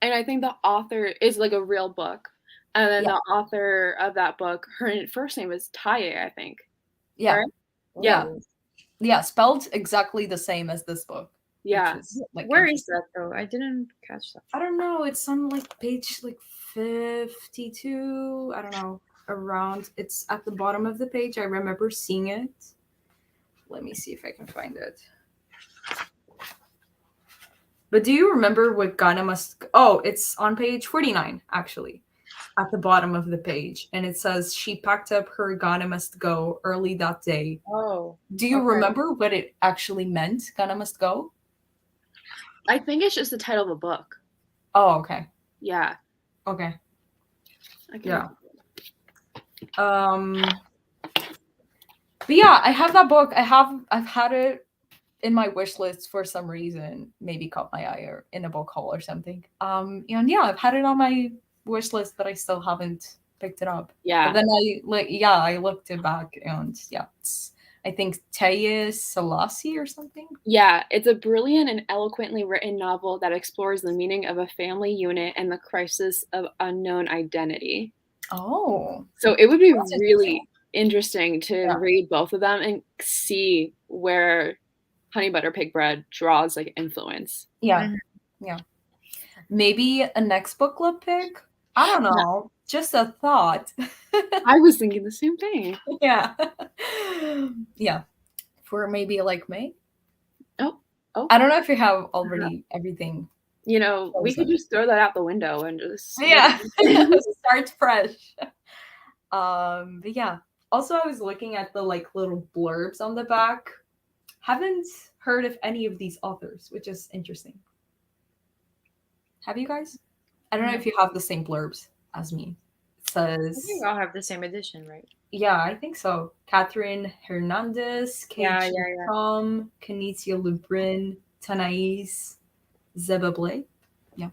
and I think the author is like a real book. And then the author of that book, her first name is Taye, I think. Yeah. Right? Yeah. Yeah, spelled exactly the same as this book. Yeah. Where is that though? I didn't catch that. I don't know. It's on like page 52. I don't know. Around. It's at the bottom of the page. I remember seeing it. Let me see if I can find it. But do you remember what Ghana must... Oh, it's on page 49, actually. At the bottom of the page. And it says, she packed up her Ghana must go early that day. Oh. Do you remember what it actually meant, Ghana must go? I think it's just the title of a book. Oh, okay. Yeah. Okay. Yeah. But yeah, I have that book. I've had it in my wish list for some reason. Maybe caught my eye or in a book haul or something. And yeah, I've had it on my wish list, but I still haven't picked it up. Yeah. But then I looked it back, and yeah, it's, I think Taye Selassie or something. Yeah, it's a brilliant and eloquently written novel that explores the meaning of a family unit and the crisis of unknown identity. Oh. So it would be really interesting to read both of them and see where Honey Butter Pig Bread draws like influence. Yeah. Yeah. Maybe a next book club pick? I don't know. Just a thought. I was thinking the same thing. Yeah. Yeah. For maybe like May? Oh. I don't know if you have already everything. You know, we could just throw that out the window and just start fresh. But yeah. Also, I was looking at the like little blurbs on the back. Haven't heard of any of these authors, which is interesting. Have you guys? I don't know if you have the same blurbs as me. It says, I think we all have the same edition, right? yeah, I think so. Catherine Hernandez, Kate Tom, Kenicia Lubrin, Tanais, Zeba Blay. Yeah.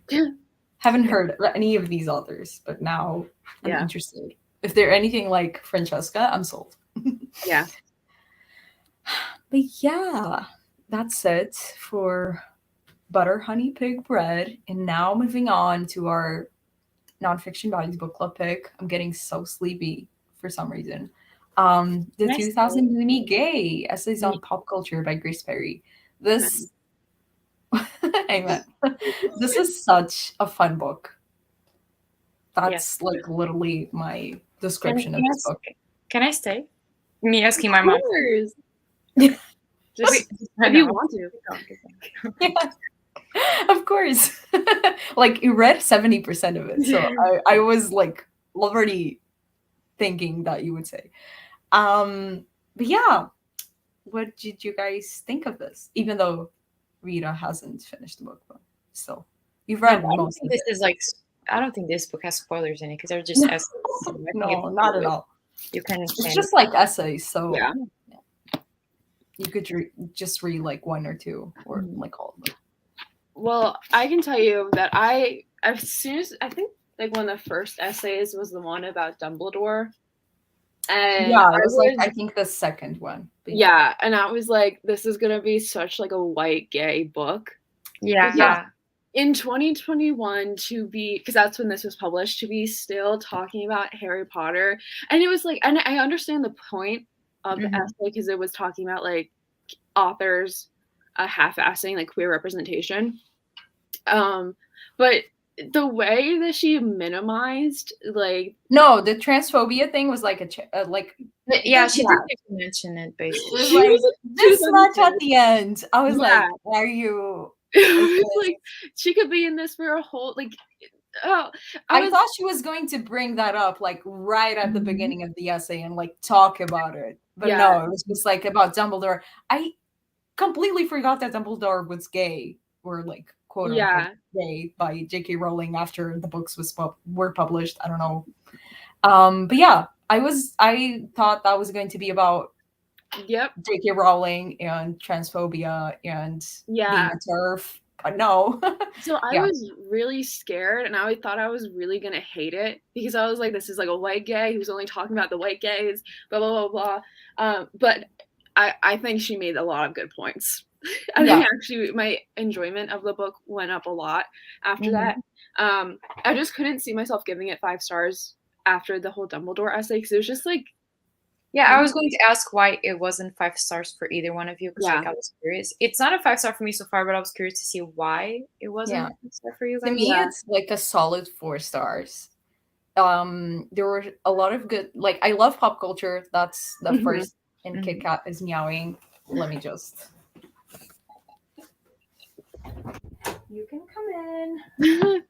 Haven't heard any of these authors, but now I'm interested. If they're anything like Francesca, I'm sold. Yeah. But yeah, that's it for Butter Honey Pig Bread. And now moving on to our nonfiction values book club pick. I'm getting so sleepy for some reason. The 2000 Uni Gay Essays on Pop Culture by Grace Perry. This amen. This is such a fun book. That's like literally my description of this book. Can I stay? Me asking my mom. Just if you want to. Yeah. Of course. Like you read 70% of it. So I was like already thinking that you would say. But yeah, what did you guys think of this? Even though Rita hasn't finished the book, but still, you've read most of it. Is like, I don't think this book has spoilers in it because they're just essays. No, not at all. You can. It's just like essays, so yeah. You could just read like one or two, or like all of them. Well, I can tell you that I think like one of the first essays was the one about Dumbledore. And yeah, it was like I think the second one. Yeah, and I was like, this is gonna be such like a white gay book. Yeah. In 2021 to be, because that's when this was published, to be still talking about Harry Potter. And it was like, and I understand the point of the essay because it was talking about like authors half-assing like queer representation. But the way that she minimized like the transphobia thing was like she did mention it basically. She was like, this much at the end. I was like, are you? Like she could be in this for a whole like. Oh, I thought she was going to bring that up like right at the beginning of the essay and like talk about it, but no, it was just like about Dumbledore. I completely forgot that Dumbledore was gay, or like quote unquote gay by J.K. Rowling after the books were published. I don't know, but yeah, I thought that was going to be about J.K. Rowling and transphobia and being a TERF. But no. So I was really scared, and I thought I was really gonna hate it because I was like, this is like a white gay who's only talking about the white gays, blah blah blah blah. But I think she made a lot of good points. I think actually my enjoyment of the book went up a lot after that. I just couldn't see myself giving it 5 stars after the whole Dumbledore essay because it was just like. Yeah, I was going to ask why it wasn't 5 stars for either one of you because like, I was curious. It's not a 5-star for me so far, but I was curious to see why it wasn't a 5-star for you guys. To me, it's like a solid 4 stars. There were a lot of good, like I love pop culture. That's the first, and Kit Kat is meowing. Let me just. You can come in.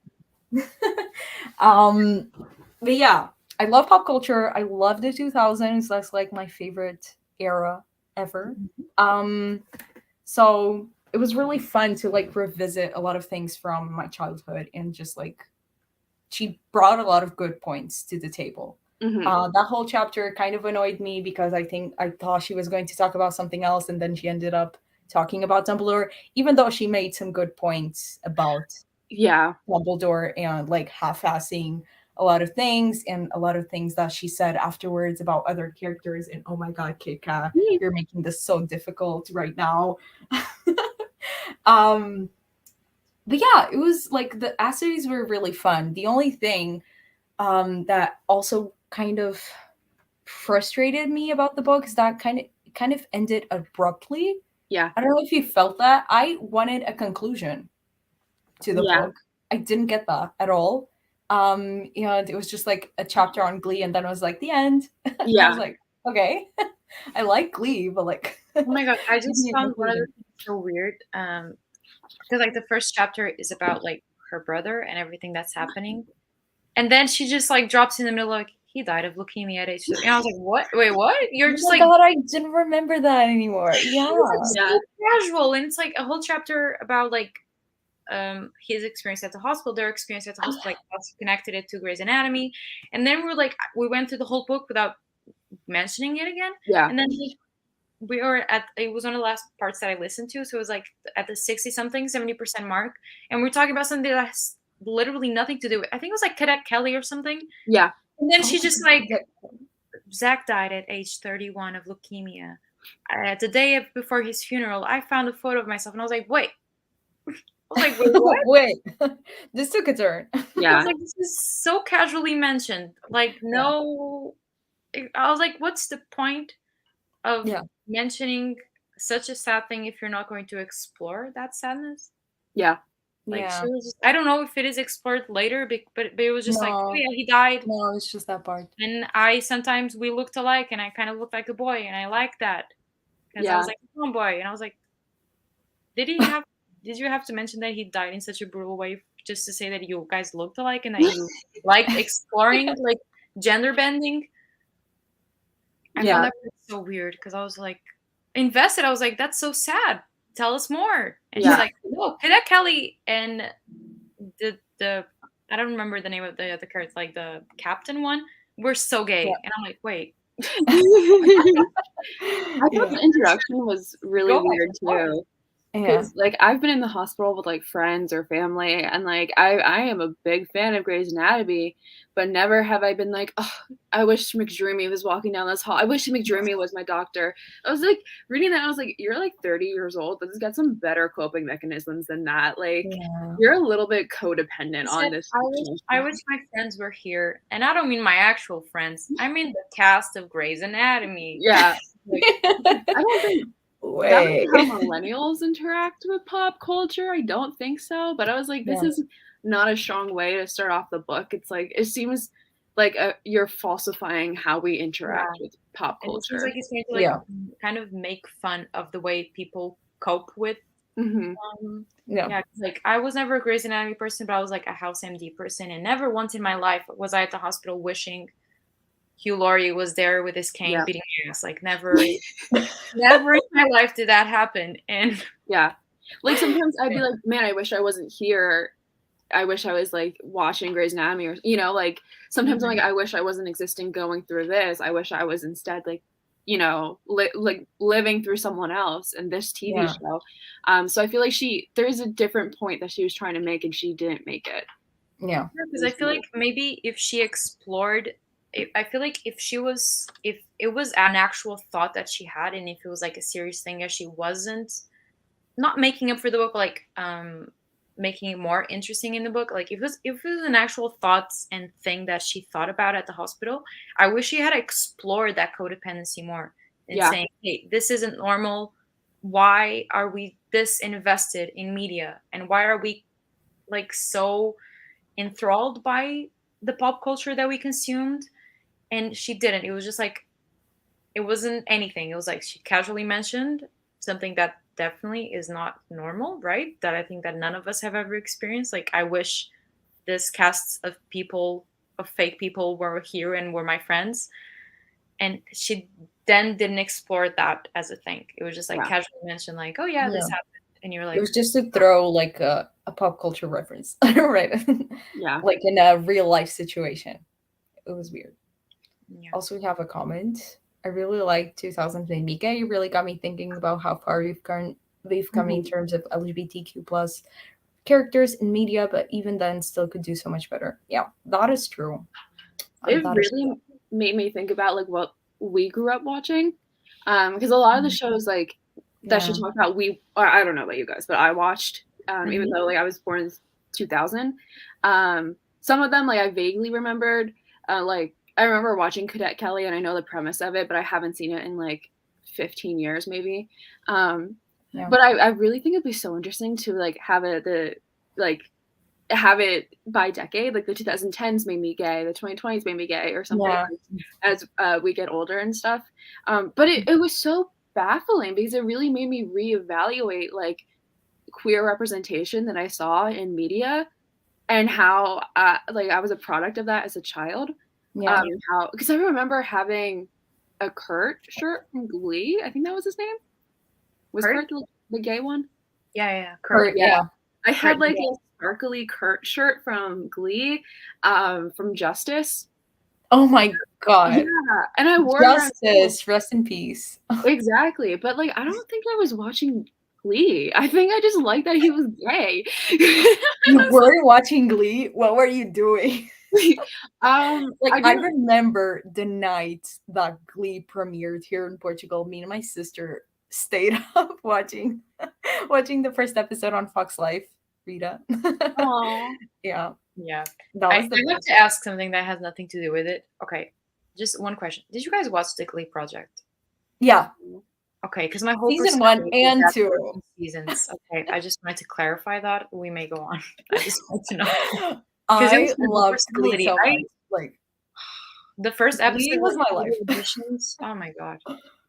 But yeah. I love pop culture. I love the 2000s. That's like my favorite era ever. So it was really fun to like revisit a lot of things from my childhood and just like she brought a lot of good points to the table. That whole chapter kind of annoyed me because I thought she was going to talk about something else and then she ended up talking about Dumbledore, even though she made some good points about Dumbledore and like half-assing a lot of things and a lot of things that she said afterwards about other characters. And oh my god, Kit Kat, you're making this so difficult right now. But yeah, it was like the essays were really fun. The only thing that also kind of frustrated me about the book is that kind of ended abruptly. Yeah. I don't know if you felt that. I wanted a conclusion to the Yeah. book. I didn't get that at all. And it was just like a chapter on Glee, and then it was like the end. I Yeah. was like, okay, I like Glee, but like, Oh my god, I give just me a found one of the conclusion. things so weird. Because like the first chapter is about like her brother and everything that's happening, and then she just like drops in the middle like he died of leukemia at age 30. And I was like, what? Wait, what? You're Oh just my like god, I didn't remember that anymore. Yeah, it's Yeah. so casual, and it's like a whole chapter about like his experience at the hospital, their experience at the hospital, like us connected it to Grey's Anatomy, and then we went through the whole book without mentioning it again, Yeah. and then like, we were at it was one of the last parts that I listened to, so it was like at the 60 something 70% mark, and we're talking about something that has literally nothing to do with, I think it was like Cadet Kelly or something, Yeah. and then she Oh, just like Zach died at age 31 of leukemia. The day before his funeral, I found a photo of myself, and I was like, wait. I was like, wait, what? wait, this took a turn. I Yeah. was like, this is so casually mentioned. Like, no. I was like, what's the point of Yeah. mentioning such a sad thing if you're not going to explore that sadness? Yeah. Like, Yeah. she was just, I don't know if it is explored later, but it was just like, oh No, yeah, he died. no, it's just that part. And sometimes we looked alike, and I kind of looked like a boy, and I liked that. Because I Yeah. was like a tomboy, and I was like, did you have to mention that he died in such a brutal way just to say that you guys looked alike and that you liked exploring like gender bending? I Yeah. found that so weird because I was like invested. I was like, that's so sad. Tell us more. And Yeah. she's like, no, Cadet Kelly and the I don't remember the name of the other character, like the captain one. We're so gay. Yeah. And I'm like, wait. I thought Yeah. the introduction was really Go back weird and forth. too. Yeah. Because like I've been in the hospital with like friends or family, and like I am a big fan of Grey's Anatomy, but never have I been like, oh, I wish McDreamy was walking down this hall. I wish McDreamy was my doctor. I was like reading that, and I was like, you're like 30 years old. This has got some better coping mechanisms than that. Like Yeah. you're a little bit codependent I on said, this. I wish my friends were here. And I don't mean my actual friends. I mean the cast of Grey's Anatomy. Yeah, Like, I don't think that Wait. is how millennials interact with pop culture. I don't think so, but I was like, this Yeah. is not a strong way to start off the book. It's like it seems like you're falsifying how we interact with pop and it seems culture. like he's going to like Yeah. kind of make fun of the way people cope with. Hmm. Yeah. Yeah, 'cause, like I was never a Grey's Anatomy person, but I was like a House MD person, and never once in my life was I at the hospital wishing Hugh Laurie was there with his cane Yeah. beating ass. Like never, never in my life did that happen. And Yeah, like sometimes I'd be like, man, I wish I wasn't here. I wish I was like watching Grey's Anatomy, or like sometimes I'm like, I wish I wasn't existing going through this. I wish I was instead like like living through someone else in this TV Yeah. show. So I feel like there's a different point that she was trying to make, and she didn't make it. Yeah. because I feel like maybe if she explored, I feel like if it was an actual thought that she had, and if it was like a serious thing, as she wasn't not making up for the book, but like making it more interesting in the book. Like if it was an actual thoughts and thing that she thought about at the hospital, I wish she had explored that codependency more and Yeah. saying, hey, this isn't normal. Why are we this invested in media, and why are we like so enthralled by the pop culture that we consumed? And she didn't. It was just like it wasn't anything. It was like she casually mentioned something that definitely is not normal, right? That I think that none of us have ever experienced. Like I wish this cast of people, of fake people, were here and were my friends. And she then didn't explore that as a thing. It was just like casually mentioned, like, oh yeah, this Yeah. happened. And you're It like, was just to throw like a pop culture reference, right? Yeah. Like in a real life situation. It was weird. yeah. Also, we have a comment. I really like 2000 Mika. You really got me thinking about how far we've come in terms of LGBTQ plus characters in media, but even then still could do so much better. Yeah, that is true. It That is really true. made me think about like what we grew up watching, because a lot of the shows like that she Yeah. talked about, I don't know about you guys, but I watched, even though like I was born in 2000. Some of them like I vaguely remembered, like I remember watching Cadet Kelly, and I know the premise of it, but I haven't seen it in like 15 years maybe. But I really think it'd be so interesting to like have it by decade. Like the 2010s made me gay, the 2020s made me gay, or something, as we get older and stuff. But it was so baffling because it really made me reevaluate like queer representation that I saw in media, and how like I was a product of that as a child. How, because I remember having a Kurt shirt from Glee. I think that was his name. Was Kurt the gay one? Yeah, Kurt. Yeah. I had like a sparkly Kurt shirt from Glee, from Justice. Oh my god. Yeah, and I wore Justice, rest in peace. Exactly, but like I don't think I was watching Glee. I think I just liked that he was gay. You were watching Glee? What were you doing? Like I remember the night that Glee premiered here in Portugal. Me and my sister stayed up watching the first episode on Fox Life. Rita. Yeah. I have to ask something that has nothing to do with it. Okay, just one question. Did you guys watch the Glee Project? Yeah. Okay, because my whole season 1 and 2 seasons. Okay, I just wanted to clarify that. We may go on. I just want to know. I loved Glee so much. Like the first episode was my life. Oh my god,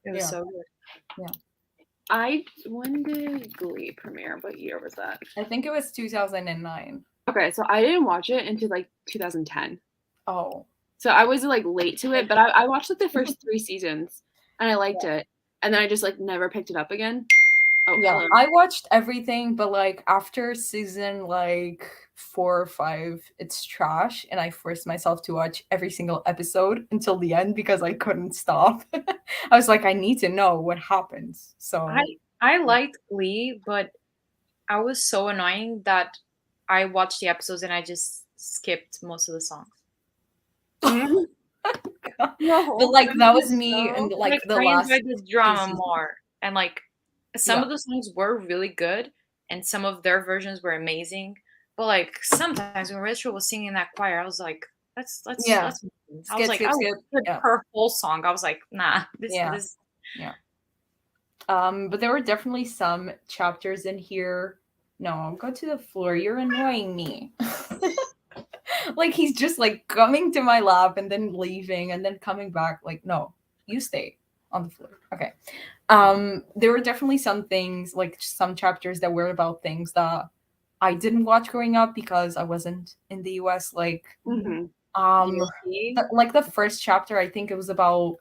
it was so good. Yeah. When did Glee premiere? What year was that? I think it was 2009. Okay, so I didn't watch it until like 2010. Oh. So I was like late to it, but I watched like the first 3 seasons and I liked it. And then I just like never picked it up again. Oh yeah, hello. I watched everything, but like after season like 4 or 5, it's trash, and I forced myself to watch every single episode until the end because I couldn't stop. I was like, I need to know what happens. So I liked Glee, but I was so annoying that I watched the episodes and I just skipped most of the songs. But like that was me, and like the last. I enjoyed this drama more, and like some of the songs were really good, and some of their versions were amazing. But like sometimes when Rachel was singing that choir, I was like, let's. I was like, her whole song. I was like, nah, this. But there were definitely some chapters in here. No, go to the floor. You're annoying me. Like he's just like coming to my lap and then leaving and then coming back. Like, no, you stay on the floor. Okay. There were definitely some things, like some chapters that were about things that I didn't watch growing up because I wasn't in the US. Like, like the first chapter, I think it was about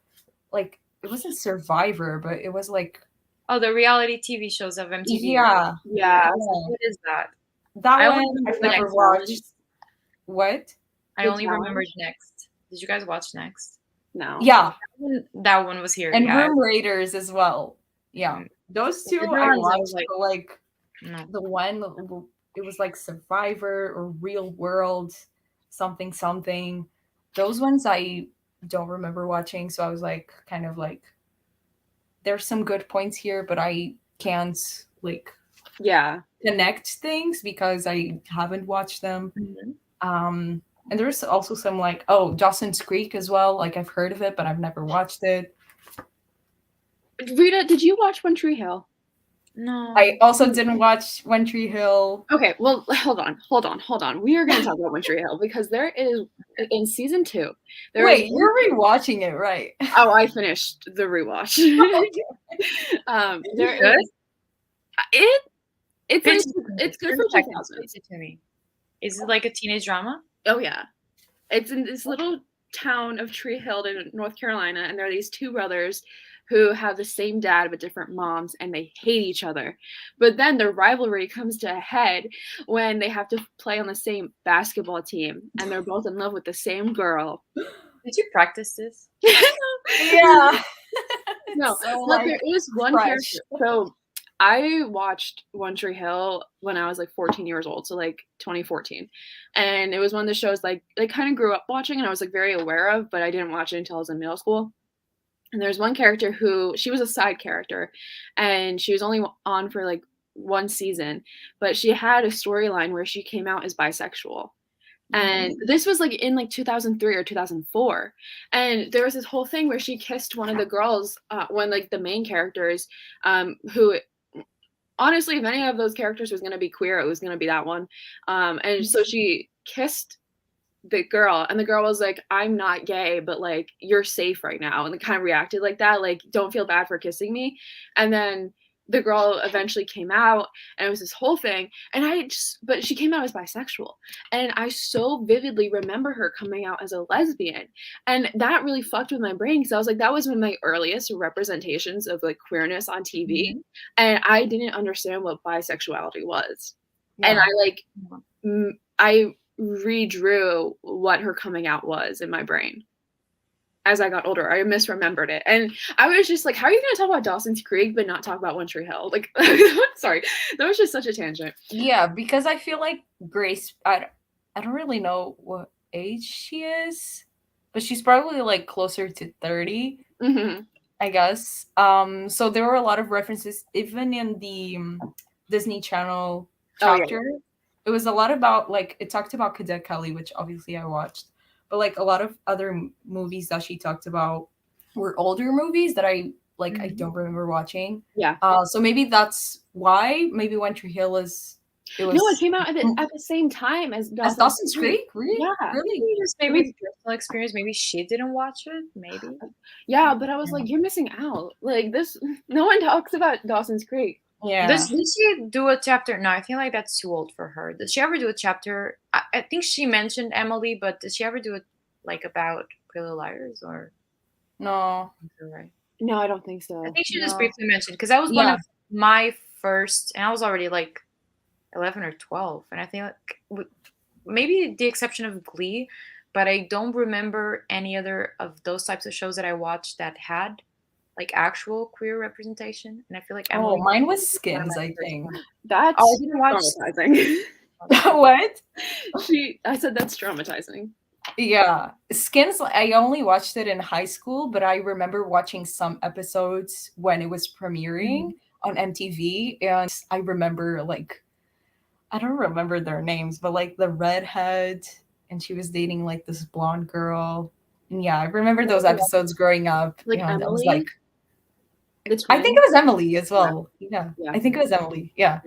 like it wasn't Survivor, but it was like the reality TV shows of MTV. Yeah. What is that? That one I've never watched. What? I only remembered Next. Did you guys watch Next? No. Yeah. That one was here. And Room Raiders as well. Yeah. Those two I watched, like the one, it was like Survivor or Real World, something. Those ones I don't remember watching, so I was like, kind of like, there's some good points here, but I can't like connect things because I haven't watched them. And there's also some like Dawson's Creek as well. Like I've heard of it, but I've never watched it. Rita, did you watch One Tree Hill? No. I also didn't watch One Tree Hill. Okay, well, hold on. We are going to talk about One Tree Hill because there is in season 2. Wait, you're rewatching it, right? Oh, I finished the rewatch. There is it's good for 2000. It to me. Is it like a teenage drama? Oh yeah, it's in this little town of Tree Hill in North Carolina, and there are these 2 brothers who have the same dad but different moms, and they hate each other. But then their rivalry comes to a head when they have to play on the same basketball team, and they're both in love with the same girl. Did you practice this? Yeah. No, so, but there is one character. So I watched One Tree Hill when I was like 14 years old, so like 2014. And it was one of the shows like I kind of grew up watching and I was like very aware of, but I didn't watch it until I was in middle school. And there's one character who, she was a side character and she was only on for like 1 season, but she had a storyline where she came out as bisexual. And this was like in like 2003 or 2004. And there was this whole thing where she kissed one of the girls, one like the main characters, who honestly, if any of those characters was going to be queer, it was going to be that one. And so she kissed the girl, and the girl was like, I'm not gay, but like, you're safe right now. And it kind of reacted like that, like, don't feel bad for kissing me. And then the girl eventually came out, and it was this whole thing. And but she came out as bisexual. And I so vividly remember her coming out as a lesbian. And that really fucked with my brain, because I was like, that was one of my earliest representations of like queerness on TV. Mm-hmm. And I didn't understand what bisexuality was. Yeah. And I redrew what her coming out was in my brain. As I got older, I misremembered it. And I was just like, how are you going to talk about Dawson's Creek but not talk about One Tree Hill? Like, sorry, that was just such a tangent. Yeah, because I feel like Grace, I don't really know what age she is, but she's probably like closer to 30, I guess. So there were a lot of references, even in the Disney Channel chapter. Oh, yeah. It was a lot about, like, it talked about Cadet Kelly, which obviously I watched. But like a lot of other movies that she talked about were older movies that I don't remember watching. Yeah. So maybe that's why. Maybe One Tree Hill is. No, it came out at the same time as Dawson's Creek. Really? Yeah. Really? Just maybe personal experience. Maybe she didn't watch it. Maybe. Yeah, but I was like, you're missing out. Like this, no one talks about Dawson's Creek. Yeah. Did she do a chapter? No, I feel like that's too old for her. Did she ever do a chapter? I think she mentioned Emily, but did she ever do it like about Pretty Little Liars or? No. Right. No, I don't think so. I think she just briefly mentioned, because that was one of my first, and I was already like 11 or 12, and I think like maybe the exception of Glee, but I don't remember any other of those types of shows that I watched that had like actual queer representation. And I feel like Emily, mine was Skins, I think. That's I didn't watch traumatizing. What? I said that's traumatizing. Yeah, Skins, I only watched it in high school, but I remember watching some episodes when it was premiering on MTV, and I remember, like, I don't remember their names, but like the redhead, and she was dating like this blonde girl. And yeah, I remember those episodes growing up. Like Emily? That was like, I think it was Emily as well. Yeah. I think it was Emily. Yeah.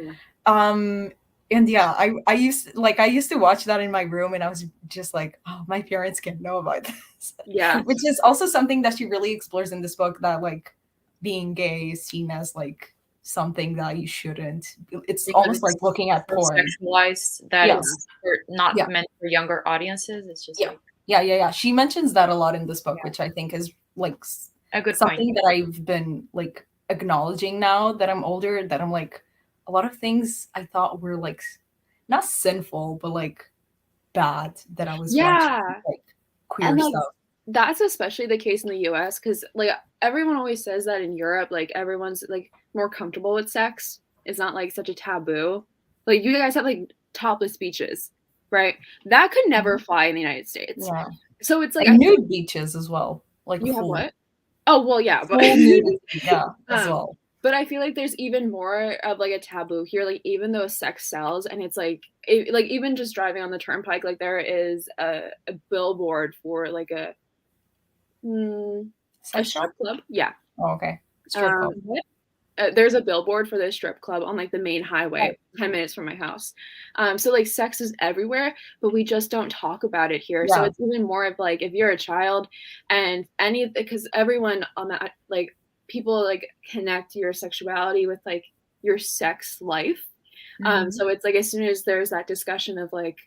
And yeah, I used to watch that in my room, and I was just like, oh, my parents can't know about this. Yeah. Which is also something that she really explores in this book, that like being gay is seen as like something that you shouldn't. It's because almost like looking at porn. Sexualized, that it's not meant for younger audiences. It's just yeah. She mentions that a lot in this book, which I think is like a good something that I've been like acknowledging now that I'm older, that I'm like, a lot of things I thought were like not sinful, but like bad, that I was watching, like queer and, like, stuff. That's especially the case in the US, because like everyone always says that in Europe, like everyone's like more comfortable with sex. It's not like such a taboo. Like you guys have like topless beaches, right? That could never fly in the United States. Yeah. So it's like nude beaches as well. Like you have what? Oh well, yeah, but as well. But I feel like there's even more of like a taboo here. Like even though sex sells, and it's like even just driving on the turnpike, like there is a billboard for like a strip club. Yeah. Oh, okay. Strip club. There's a billboard for this strip club on like the main highway, 10 minutes from my house. So like sex is everywhere, but we just don't talk about it here. Yeah. So it's even more of like, if you're a child and because everyone on that, like people like connect your sexuality with like your sex life. So it's like, as soon as there's that discussion of like,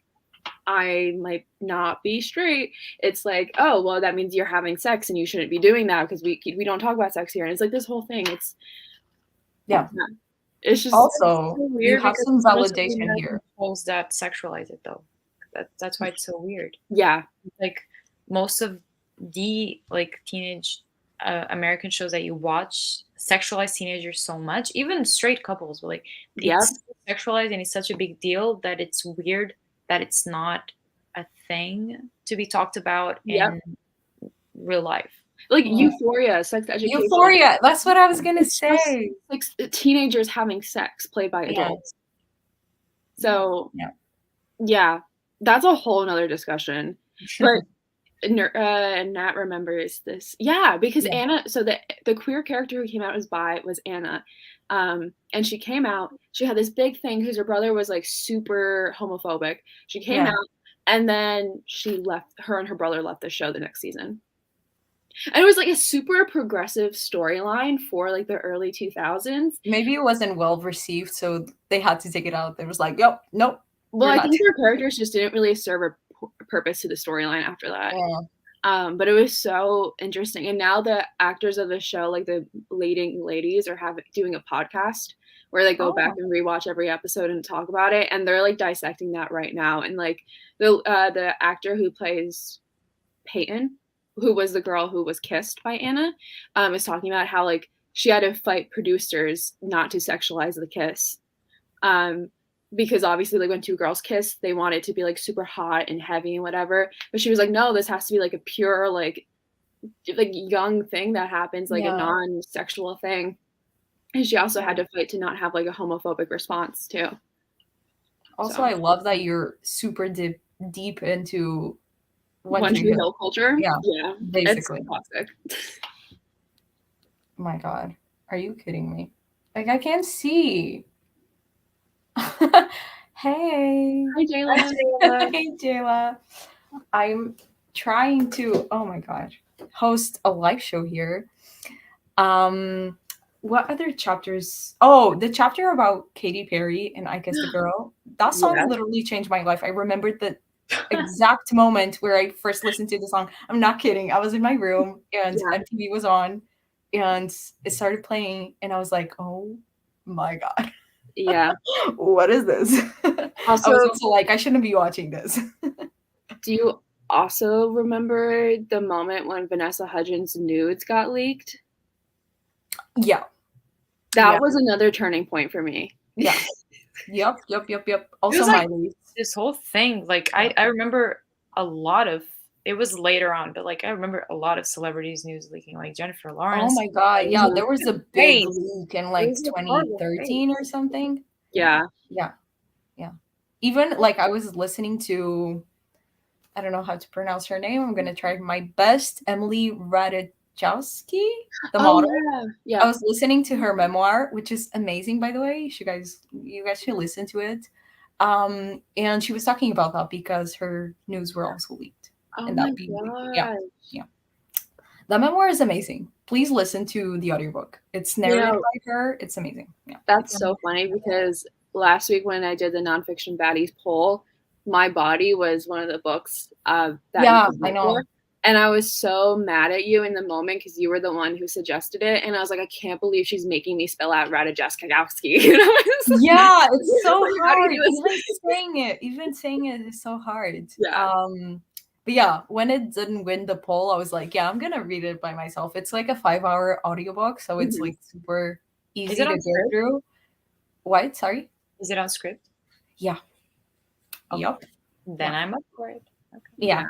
I might not be straight, it's like, oh, well, that means you're having sex and you shouldn't be doing that because we don't talk about sex here. And it's like this whole thing. It's it's just also so weird, you have some validation here. Holes that sexualize it though. That's why it's so weird. Yeah, like most of the like teenage American shows that you watch sexualize teenagers so much. Even straight couples, but like it's sexualized, and it's such a big deal that it's weird that it's not a thing to be talked about in real life. Like Euphoria, sex education. Euphoria, that's what I was gonna say. Like teenagers having sex played by adults. So yeah. That's a whole nother discussion. But Nat remembers this. Yeah, because Yeah. Anna, so the queer character who came out as bi was Anna. And she came out, she had this big thing because her brother was like super homophobic. She came Yeah. out and then she left, her and her brother left the show the next season. And it was like a super progressive storyline for like the early 2000s. Maybe it wasn't well received, so they had to take it out. It was like, yep, nope. Well, we're I not. think their characters just didn't really serve a purpose to the storyline after that. Yeah. But it was so interesting. And now the actors of the show, like the leading ladies, are doing a podcast where they go back Oh. and rewatch every episode and talk about it. And they're like dissecting that right now. And like the actor who plays Peyton, who was the girl who was kissed by Anna, is talking about how like she had to fight producers not to sexualize the kiss. Because obviously like when two girls kiss, they want it to be like super hot and heavy and whatever. But she was like, no, this has to be like a pure like young thing that happens, like a non-sexual thing. And she also had to fight to not have like a homophobic response too. Also, So. I love that you're super deep into One Tree Hill culture. Yeah, basically. It's classic. Oh my god, are you kidding me? Like, I can't see. Hey. Hi, Jayla. Hey, Jayla. I'm trying to, oh my god, host a live show here. What other chapters? Oh, the chapter about Katy Perry and I Kiss the Girl. That song literally changed my life. I remembered the exact moment where I first listened to the song. I'm not kidding. I was in my room and MTV was on and it started playing and I was like, oh my god. Yeah. What is this? Also, I was also like, I shouldn't be watching this. Do you also remember the moment when Vanessa Hudgens' nudes got leaked? Yeah. That was another turning point for me. Yeah. Yep. Also, like this whole thing, like I remember a lot of, it was later on, but like I remember a lot of celebrities news leaking, like Jennifer Lawrence. Oh my god, yeah, there was a big leak in like 2013 or something. Yeah. Even like I was listening to, I don't know how to pronounce her name. I'm gonna try my best. Emily Ratajkowski, the model. Yeah. I was listening to her memoir, which is amazing, by the way. You guys should listen to it. And she was talking about that because her news were also leaked. Oh and my that being god. Yeah. The memoir is amazing. Please listen to the audiobook. It's narrated by her. It's amazing. Yeah. That's so funny because last week when I did the nonfiction baddies poll, My Body was one of the books that I know. And I was so mad at you in the moment because you were the one who suggested it. And I was like, I can't believe she's making me spell out Ratajkowski. Yeah, it's so hard. Even saying it is so hard. Yeah. But yeah, when it didn't win the poll, I was like, yeah, I'm going to read it by myself. It's like a 5-hour audiobook. So it's like super easy to get through. What? Sorry? Is it on script? Yeah. Okay. Yep. Then I'm up for it. Okay. Yeah.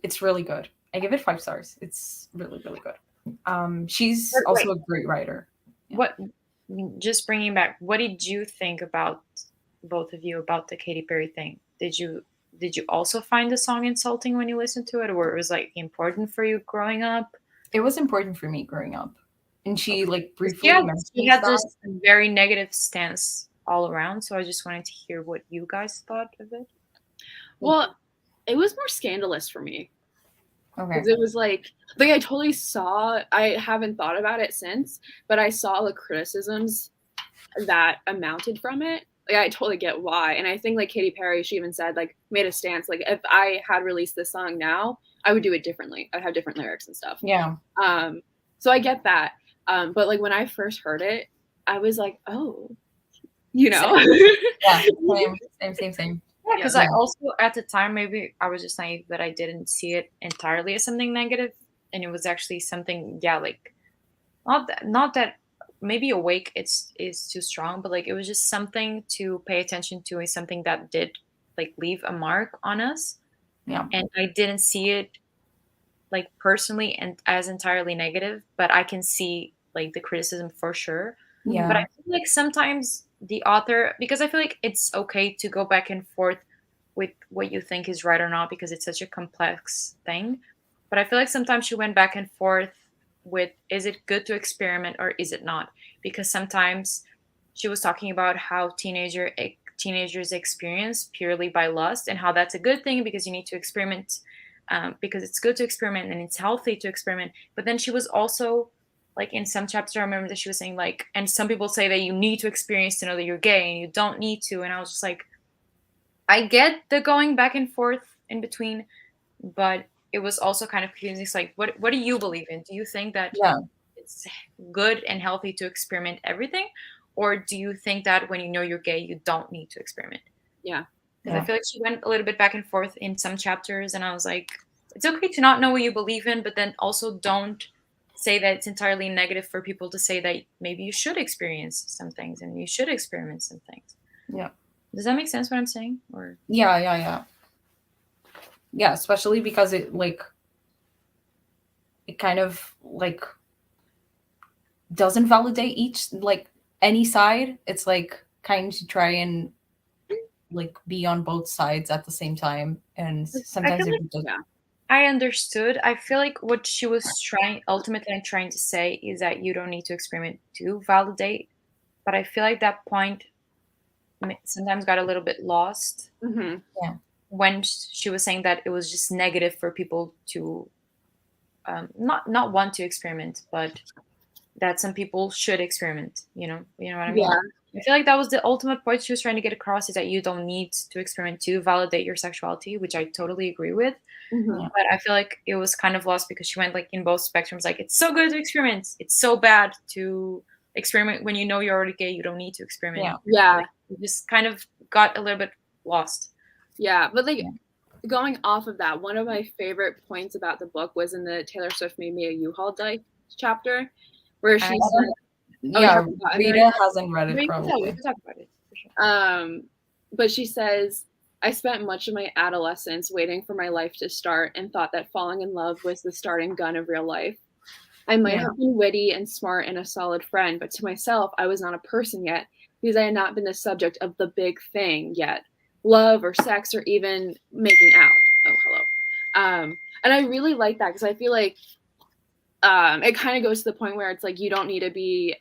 It's really good. I give it 5 stars. It's really, really good. She's also a great writer. Yeah. What? Just bringing back, what did you think about, both of you, about the Katy Perry thing? Did you also find the song insulting when you listened to it, or it was like important for you growing up? It was important for me growing up, and she like briefly she had this very negative stance all around. So I just wanted to hear what you guys thought of it. Well, it was more scandalous for me. Okay. Because it was like I totally saw. I haven't thought about it since, but I saw the criticisms that amounted from it. Like, I totally get why. And I think like Katy Perry, she even said, like, made a stance. Like, if I had released this song now, I would do it differently. I'd have different lyrics and stuff. Yeah. So I get that. But like when I first heard it, I was like, oh, you know. Yeah, same. Yeah, because I also, at the time, maybe I was just naive, but I didn't see it entirely as something negative. And it was actually something, like, not that maybe awake is too strong, but like it was just something to pay attention to, and something that did like leave a mark on us. Yeah. And I didn't see it like personally and as entirely negative, but I can see like the criticism for sure. Yeah. But I feel like sometimes the author, because I feel like it's okay to go back and forth with what you think is right or not because it's such a complex thing. But I feel like sometimes she went back and forth with, is it good to experiment or is it not? Because sometimes she was talking about how teenagers experience purely by lust and how that's a good thing because you need to experiment, because it's good to experiment and it's healthy to experiment. But then she was also like in some chapter, I remember that she was saying like, and some people say that you need to experience to know that you're gay and you don't need to. And I was just like, I get the going back and forth in between, but it was also kind of confusing. It's like, what do you believe in? Do you think that Yeah. it's good and healthy to experiment everything, or do you think that when you know you're gay, you don't need to experiment? Yeah. Because I Yeah. feel like she went a little bit back and forth in some chapters, and I was like, it's okay to not know what you believe in, but then also don't say that it's entirely negative for people to say that maybe you should experience some things and you should experiment some things. Yeah. Does that make sense what I'm saying? Or Yeah. Yeah, especially because it like it kind of like doesn't validate each like any side. It's like kind to try and like be on both sides at the same time, and I feel sometimes it like just Yeah. I understood. I feel like what she was trying to say is that you don't need to experiment to validate. But I feel like that point sometimes got a little bit lost Hmm. yeah. when she was saying that it was just negative for people to not want to experiment, but that some people should experiment. You know what I mean? Yeah. I feel like that was the ultimate point she was trying to get across, is that you don't need to experiment to validate your sexuality, which I totally agree with. Hmm. Yeah. But I feel like it was kind of lost because she went like in both spectrums. Like, it's so good to experiment. It's so bad to experiment when you know you're already gay. You don't need to experiment. Yeah. Yeah. Like, it just kind of got a little bit lost. Yeah. But like Yeah. going off of that, one of my favorite points about the book was in the Taylor Swift Made Me a U-Haul Dyke chapter, where I she I said, don't, "Oh, you yeah, haven't gotten there Rita yet?" hasn't read it we probably. can talk about it for sure. But she says, I spent much of my adolescence waiting for my life to start and thought that falling in love was the starting gun of real life. I might Yeah. have been witty and smart and a solid friend, but to myself, I was not a person yet because I had not been the subject of the big thing yet, love or sex or even making out. Oh, hello. And I really like that because I feel like it kind of goes to the point where it's like you don't need to be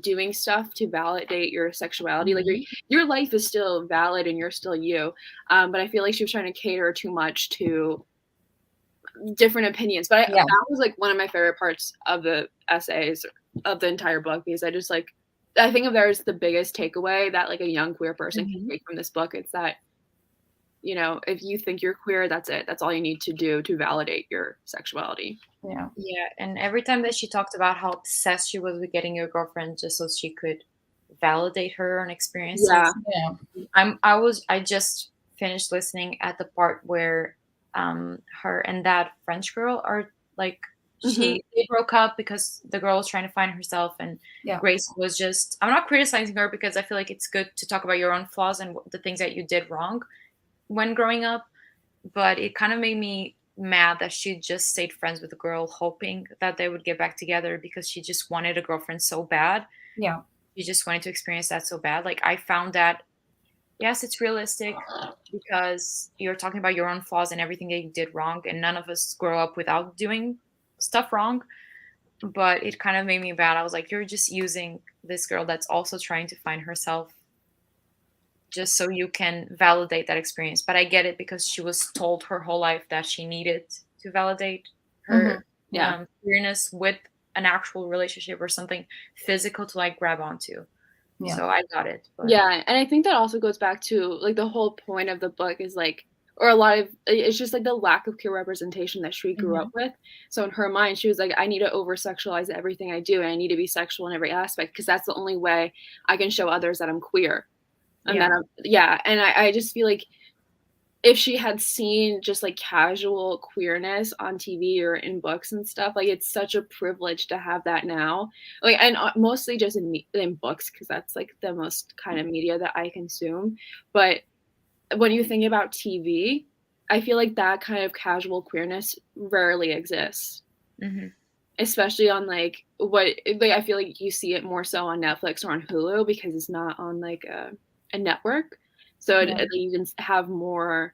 doing stuff to validate your sexuality. Like your life is still valid and you're still you, but I feel like she was trying to cater too much to different opinions. But Yeah. that was like one of my favorite parts of the essays of the entire book, because I think if there's the biggest takeaway that like a young queer person can take from this book, it's that if you think you're queer, that's it. That's all you need to do to validate your sexuality. Yeah. Yeah, and every time that she talked about how obsessed she was with getting a girlfriend just so she could validate her own Yeah. experiences. Yeah. I just finished listening at the part where her and that French girl are like, they broke up because the girl was trying to find herself, and Yeah. Grace was just, I'm not criticizing her because I feel like it's good to talk about your own flaws and the things that you did wrong when growing up, but it kind of made me mad that she just stayed friends with the girl hoping that they would get back together because she just wanted a girlfriend so bad. Yeah. She just wanted to experience that so bad. Like, I found that, yes, it's realistic because you're talking about your own flaws and everything that you did wrong, and none of us grow up without doing stuff wrong. But it kind of made me bad. I was like, you're just using this girl that's also trying to find herself just so you can validate that experience. But I get it because she was told her whole life that she needed to validate her Yeah. queerness with an actual relationship or something physical to like grab onto. Yeah. So I got it. But Yeah, and I think that also goes back to like the whole point of the book is like, or a lot of it's just like the lack of queer representation that she grew up with. So in her mind, she was like, I need to over sexualize everything I do, and I need to be sexual in every aspect because that's the only way I can show others that I'm queer. And and I just feel like if she had seen just like casual queerness on TV or in books and stuff, like it's such a privilege to have that now. Like, and mostly just in books, because that's like the most kind of media that I consume. But when you think about TV, I feel like that kind of casual queerness rarely exists, especially on like I feel like you see it more so on Netflix or on Hulu because it's not on like a network. So Yeah. you can have more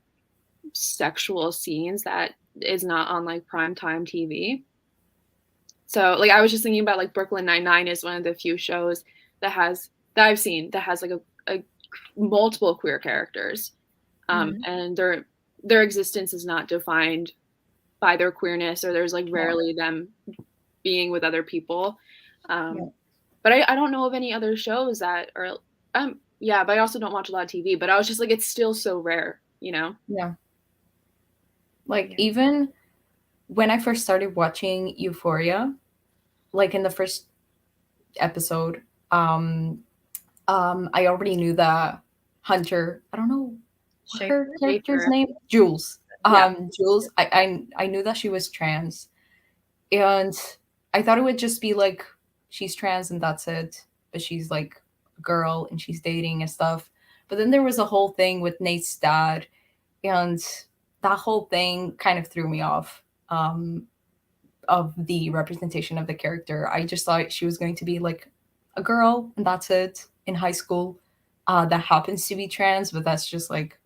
sexual scenes that is not on like primetime TV. So like I was just thinking about like Brooklyn Nine-Nine is one of the few shows that I've seen that has like a multiple queer characters. And their existence is not defined by their queerness, or there's like rarely them being with other people. But I don't know of any other shows that are but I also don't watch a lot of TV, but I was just like, it's still so rare, you know? Yeah. Like even when I first started watching Euphoria, like in the first episode, I already knew that Hunter, I don't know what her character's name, Jules. Jules, I knew that she was trans, and I thought it would just be like she's trans and that's it, but she's like a girl and she's dating and stuff. But then there was a whole thing with Nate's dad, and that whole thing kind of threw me off. Of the representation of the character. I just thought she was going to be like a girl and that's it in high school, that happens to be trans, but that's just like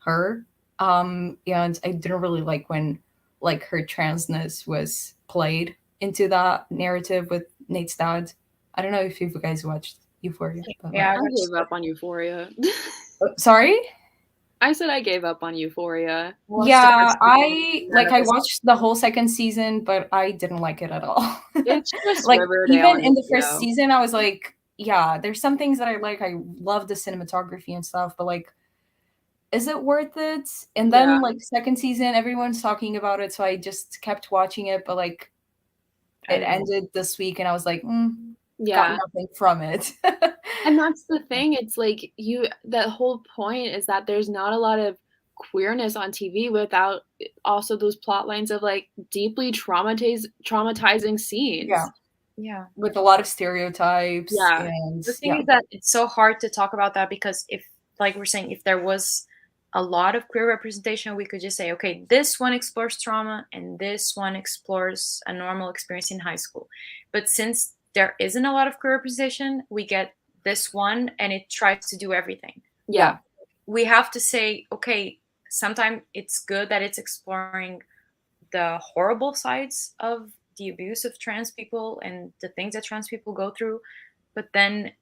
her. And I didn't really like when like her transness was played into that narrative with Nate's dad. I don't know if you guys watched Euphoria. But I gave up on Euphoria. Sorry? I said I gave up on Euphoria. Yeah, I watched the whole second season, but I didn't like it at all. It's just like Riverdale even in the first season, I was like, yeah, there's some things that I like. I love the cinematography and stuff, but like, is it worth it? And then like second season, everyone's talking about it, so I just kept watching it, but like, it ended this week, and I was like, got nothing from it. And that's the thing. It's like that whole point is that there's not a lot of queerness on TV without also those plot lines of like deeply traumatizing scenes. Yeah. With a lot of stereotypes. Yeah. And the thing is that it's so hard to talk about that, because if, like we're saying, if there was a lot of queer representation, we could just say, okay, this one explores trauma and this one explores a normal experience in high school. But since there isn't a lot of queer representation, we get this one and it tries to do everything. Yeah. We have to say, okay, sometimes it's good that it's exploring the horrible sides of the abuse of trans people and the things that trans people go through. But then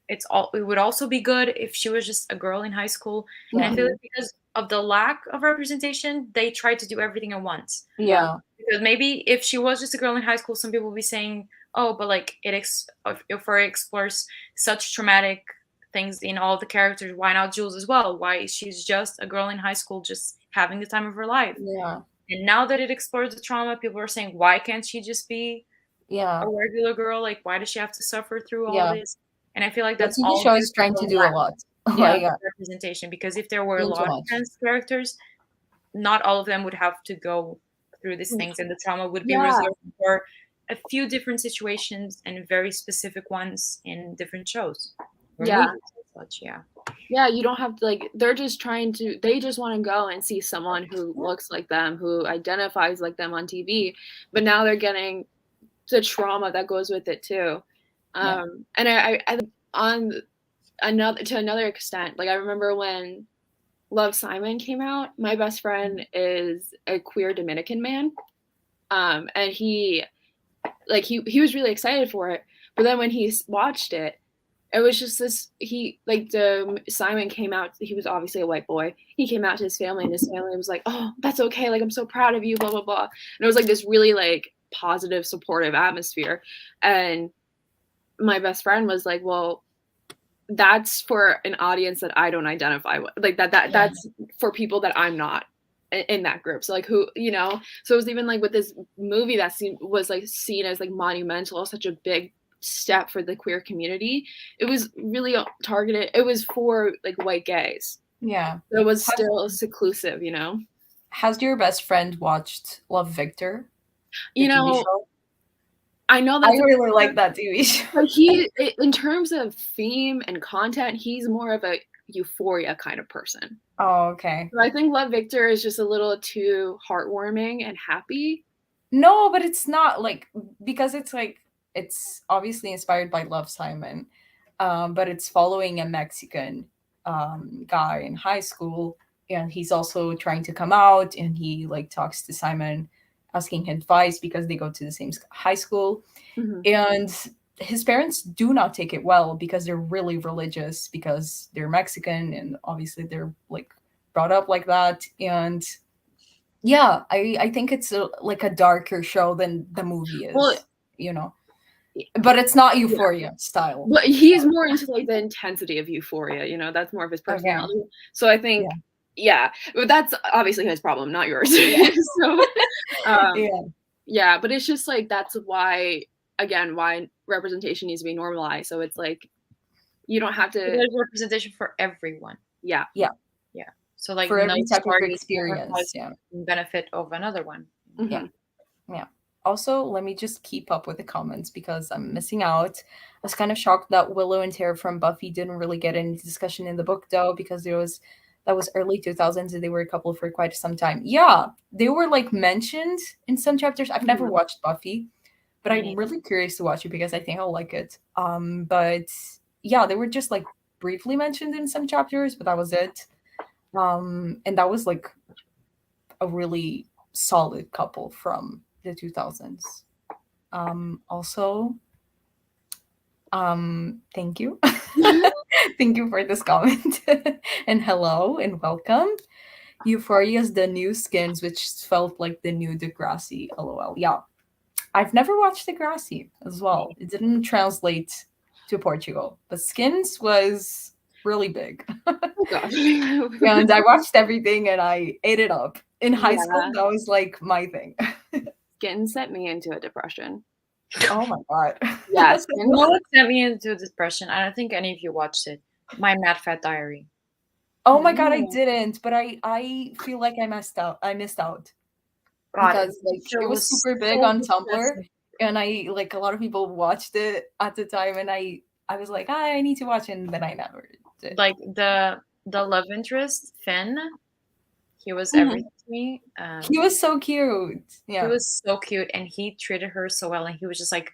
it would also be good if she was just a girl in high school. And I feel like because of the lack of representation, they tried to do everything at once. Yeah. Because maybe if she was just a girl in high school, some people would be saying, oh, but like if it explores such traumatic things in all the characters, why not Jules as well? Why she's just a girl in high school just having the time of her life? Yeah. And now that it explores the trauma, people are saying, why can't she just be a regular girl? Like, why does she have to suffer through all this? And I feel like that's all the show is trying to do a lot. Representation, because if there were a lot of trans characters, not all of them would have to go through these things, and the trauma would be reserved for a few different situations and very specific ones in different shows. Such, yeah, you don't have to like, they just want to go and see someone who looks like them, who identifies like them on TV, but now they're getting the trauma that goes with it too. And I on another extent, like I remember when Love, Simon came out, my best friend is a queer Dominican man, and he was really excited for it, but then when he watched it, it was just this, Simon came out, he was obviously a white boy, he came out to his family, and his family was like, oh, that's okay, like I'm so proud of you, blah blah blah. And it was like this really like positive, supportive atmosphere. And my best friend was like, well, that's for an audience that I don't identify with, like that's for people that I'm not in that group. So like who, so it was even like with this movie that was like seen as like monumental, such a big step for the queer community, it was really targeted, it was for like white gays. So it was still seclusive. Has your best friend watched Love, Victor? I know that I really like that TV show. But he, in terms of theme and content, he's more of a Euphoria kind of person. Oh, okay. So I think Love, Victor is just a little too heartwarming and happy. No, but it's not like, because it's like, it's obviously inspired by Love, Simon, but it's following a Mexican guy in high school, and he's also trying to come out, and he like talks to Simon, asking advice because they go to the same high school, and his parents do not take it well because they're really religious because they're Mexican and obviously they're like brought up like that. And yeah, I think it's like a darker show than the movie is, Well, you know, but it's not Euphoria style. But he's more into like the intensity of Euphoria, you know, that's more of his Okay. personality. So I think, but that's obviously his problem, not yours. So, but it's just like that's why, again, why representation needs to be normalized. So it's like you don't have to. There's representation for everyone. Yeah. So like for every type of story experience, has benefit of another one. Yeah. Also, let me just keep up with the comments because I'm missing out. I was kind of shocked that Willow and Tara from Buffy didn't really get any discussion in the book though, because that was early 2000s and they were a couple for quite some time. Yeah, they were like mentioned in some chapters. I've never watched Buffy, but I'm really curious to watch it because I think I'll like it. But yeah, they were just like briefly mentioned in some chapters, but that was it. And that was like a really solid couple from the 2000s. Also, thank you. Thank you for this comment. And hello and welcome. Euphoria's the new Skins, which felt like the new Degrassi. LOL. Yeah. I've never watched Degrassi as well. It didn't translate to Portugal, but Skins was really big. Oh gosh. And I watched everything and I ate it up. In high school, that was like my thing. Skins sent me into a depression. Oh my god. Yes. You know what sent me into depression? I don't think any of you watched it. My Mad Fat Diary. Oh my god, I didn't, but I feel like I missed out. Because like it was super big on Tumblr, and I like a lot of people watched it at the time, and I was like, I need to watch it, and then I never did. Like the love interest, Finn, he was everything to me. He was so cute. Yeah, he was so cute, and he treated her so well, and he was just like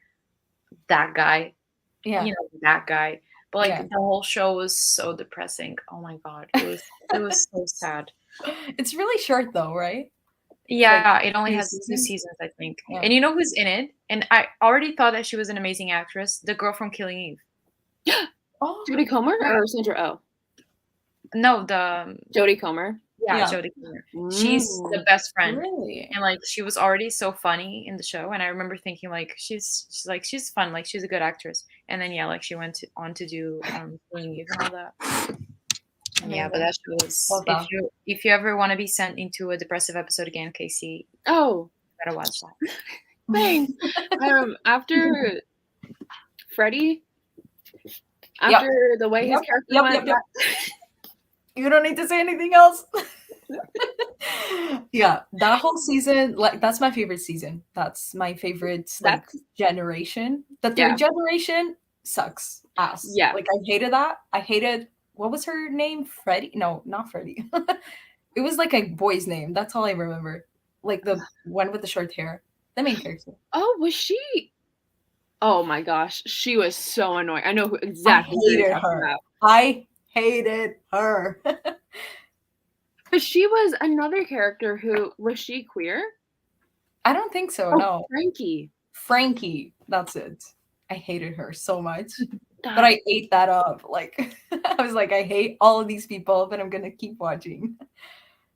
that guy. Yeah, you know, that guy. But like the whole show was so depressing. Oh my god, it was so sad. It's really short though, right? Yeah, like, it only has 2 seasons, I think. Yeah. And you know who's in it? And I already thought that she was an amazing actress. The girl from Killing Eve. Oh, Jodie Comer or Sandra Oh? No, the Jodie Comer. Yeah, Jodie Comer. She's the best friend. Really? And like she was already so funny in the show, and I remember thinking like she's fun, like she's a good actress. And then like she went on to do Killing Eve and all that. Yeah, but that show was if you ever want to be sent into a depressive episode again, Casey. Oh, you gotta watch that. Thanks. After Freddie, after the way his character went. You don't need to say anything else. Yeah, that whole season, like that's my favorite season. That's my favorite like generation. The third generation sucks ass. Yeah, like I hated that. I hated. What was her name? Freddie? No, not Freddie. It was like a boy's name. That's all I remember. Like the one with the short hair. The main character. Oh, was she? Oh my gosh. She was so annoying. I know who exactly I hated her. I hated her. But she was another character who, was she queer? I don't think so, no. Frankie. That's it. I hated her so much. But I ate that up. Like, I was like, I hate all of these people, but I'm going to keep watching.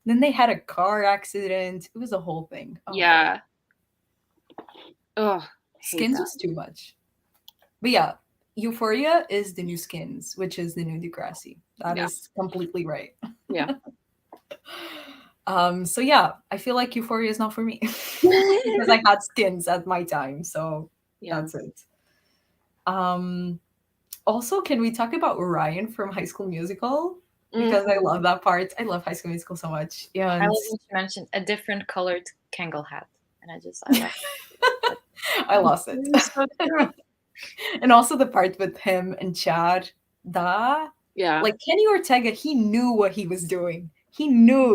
Then they had a car accident. It was a whole thing. Oh, yeah. Ugh. Skins was too much. But yeah, Euphoria is the new Skins, which is the new Degrassi. That is completely right. Yeah. So yeah, I feel like Euphoria is not for me. Because I had Skins at my time. So that's it. Also, can we talk about Ryan from High School Musical? Because I love that part. I love High School Musical so much. And I love that you mentioned a different colored Kangol hat. And I love it. I lost it. And also the part with him and Chad. Like Kenny Ortega, he knew what he was doing. And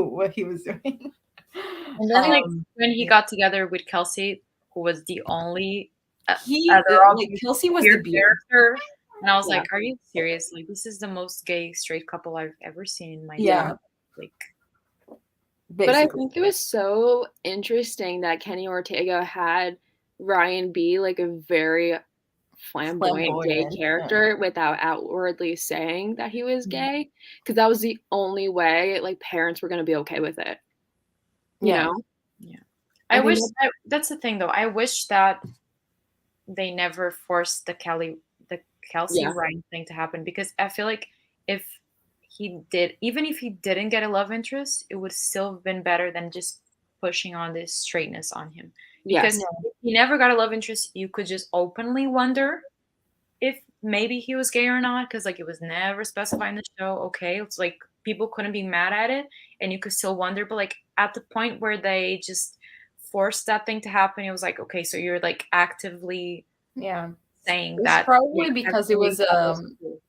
then like when he got together with Kelsey, who was the only Kelsey was the character. And I was Yeah. like, "Are you serious? Like, this is the most gay straight couple I've ever seen in my Yeah, life." Like, But I basically think it was so interesting that Kenny Ortega had Ryan be like a very flamboyant gay flamboyant. Yeah. character without outwardly saying that he was Mhm. gay, because that was the only way like parents were going to be okay with it, you Yeah. know? yeah. I I think wish that's the thing though. I wish that they never forced the Kelsey yeah. Ryan thing to happen, because I feel like if he did, even if he didn't get a love interest, it would still have been better than just pushing on this straightness on him. Because Yes. Yeah. if he never got a love interest, you could just openly wonder if maybe he was gay or not, because like it was never specified in the show. Okay, it's like people couldn't be mad at it, and you could still wonder. But like at the point where they just forced that thing to happen, it was like, okay, so you're like actively Yeah. saying It's that, yeah, probably because everything you thought was cool.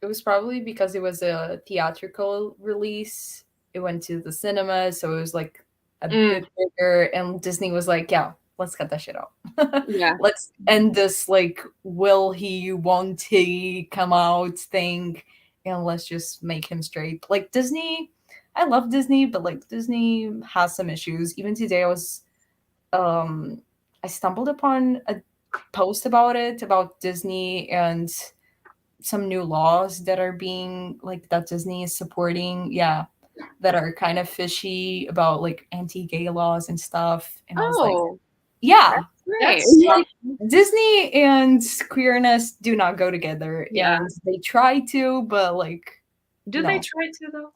it was probably because it was a theatrical release. It went to the cinema, so it was like a Mm, bit bigger, and Disney was like, "Yeah, let's cut that shit out. yeah. Let's end this like will he, won't he come out thing, and let's just make him straight." Like Disney, I love Disney, but like Disney has some issues. Even today, um I stumbled upon a post about it about Disney and some new laws that are being like that Disney is supporting. Yeah, that are kind of fishy about like anti-gay laws and stuff. And I was like, Oh, yeah, that's great. That's like Disney and queerness do not go together, Yeah. and they try to, but like do they no, try to though?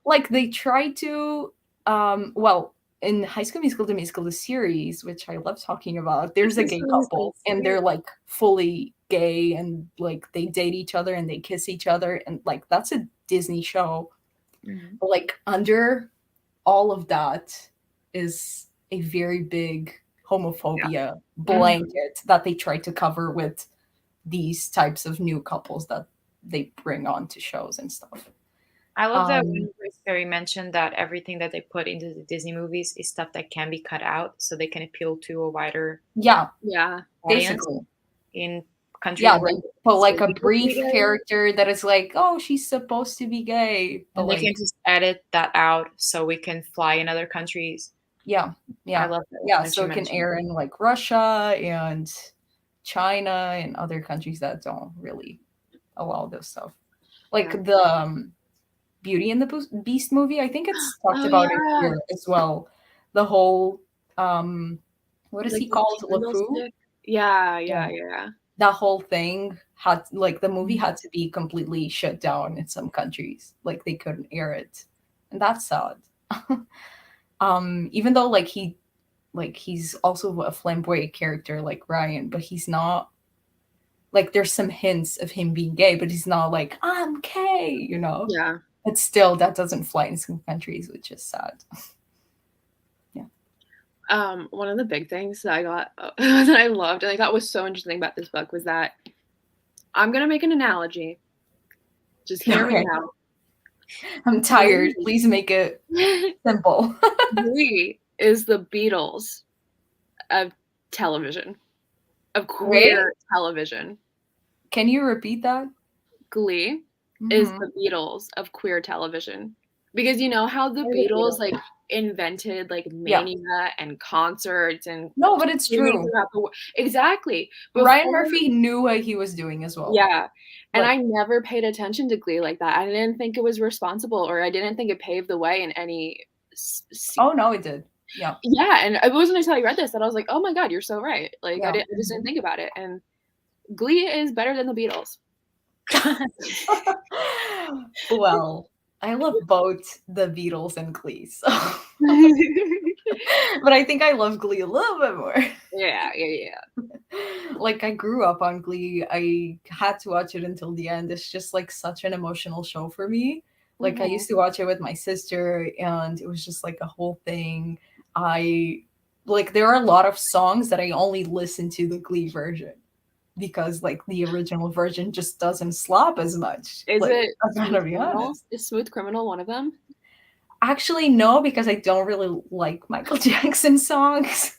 like they try to. Well, in High School Musical, the musical, the series, which I love talking about, there's a This gay one is so couple, and sweet. they're like fully gay, and like they date each other and they kiss each other, and like that's a Disney show. Mhm. But like under all of that is a very big Yeah. homophobia Mhm. blanket that they try to cover with these types of new couples that they bring onto shows and stuff. I love that Um, when Grace Perry mentioned that everything that they put into the Disney movies is stuff that can be cut out so they can appeal to a wider yeah, Yeah. audience basically. in countries Yeah, where they put it's like a illegal to be brief gay. character that is like, oh, she's supposed to be gay, but And they can like, just edit that out so we can fly in other countries. yeah, I yeah, love yeah. that you So it can mentioned air that. in like Russia and China and other countries that don't really allow this stuff. Like Yeah. the Beauty and the Beast movie, I think it's talked Oh about it yeah. here as well. The whole, um, what is Like he the called? LeFou? candlestick. Yeah, Yeah. yeah, yeah. That whole thing had like the movie Mhm. had to be completely shut down in some countries. Like they couldn't air it. And that's sad. Even though like he's also a flamboyant character like Ryan, but he's not like there's some hints of him being gay, but he's not like, I'm gay, you know? Yeah. But still that doesn't fly in some countries, which is sad. Yeah. One of the big things that I got that I loved and I thought was so interesting about this book was that I'm gonna make an analogy. Just hear me Okay. out. I'm tired. Please make it simple. Glee is the Beatles of television, of Wait, queer television. can you repeat that? Glee is Hmm. the Beatles of queer television. Because you know how the Beatles like invented like Yeah. mania and concerts and No, but it's streaming true. throughout the world. Exactly. Ryan Before, Murphy knew what he was doing as well. yeah. And Like, I never paid attention to Glee like that. I didn't think it was responsible or I didn't think it paved the way in any oh no, it did. Yeah. yeah, and it wasn't until I read this that I was like, "Oh my god, you're so right." Like Yeah. I just didn't think about it. And Glee is better than the Beatles. Well, I love both the Beatles and Glee, so but I think I love Glee a little bit more. Yeah, yeah, yeah. Like I grew up on Glee. I had to watch it until the end. It's just like such an emotional show for me. Like I Mhm. used to watch it with my sister and it was just like a whole thing. I like there are a lot of songs that I only listen to the Glee version because like the original version just doesn't slap as much. Is Like it I gotta Smooth be Criminal? honest. Is Smooth Criminal one of them? Actually, no, because I don't really like Michael Jackson songs.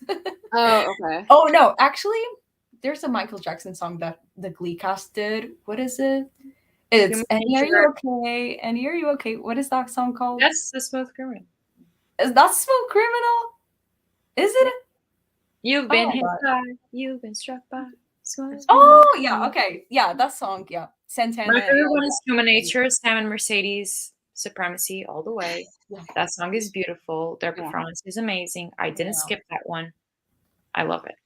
Oh, okay. Oh no, actually, there's a Michael Jackson song that the Glee cast did. What is it? It's Human "Annie, are Nature. you okay? Annie, are you okay?" What is that song called? That's the Smooth Criminal. Is that Smooth Criminal? Is it? You've Oh been my hit god. by, you've been struck by. Smooth Oh yeah, Criminal. okay. Yeah, that song, yeah. Santana My favorite one and is Human Nature, Sam and Mercedes, Supremacy all the way. yeah. That song is beautiful. Their Yeah. performance is amazing. I didn't Yeah. skip that one. I love it.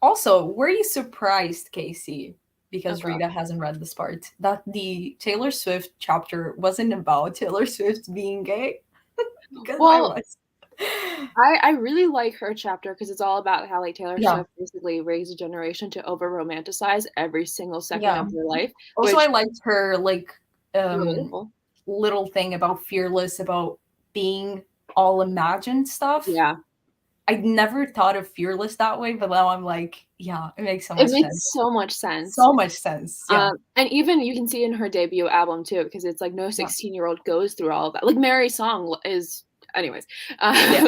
Also, were you surprised, Casey? Because Okay. Rita hasn't read this part, that the Taylor Swift chapter wasn't about Taylor Swift being gay? Because I Well, was. I really like her chapter because it's all about how like Taylor Yeah, Swift basically raised a generation to over romanticize every single second yeah. of their life, Also, which I liked her like relatable. little thing about fearless, about being all imagined stuff. Yeah, I never thought of fearless that way, but now I'm like, yeah, it makes so it much makes sense. so much sense. So much sense. Yeah. And even you can see in her debut album too, because it's like no 16-year-old goes through all of that. Like Mary's song is, anyways. Yeah.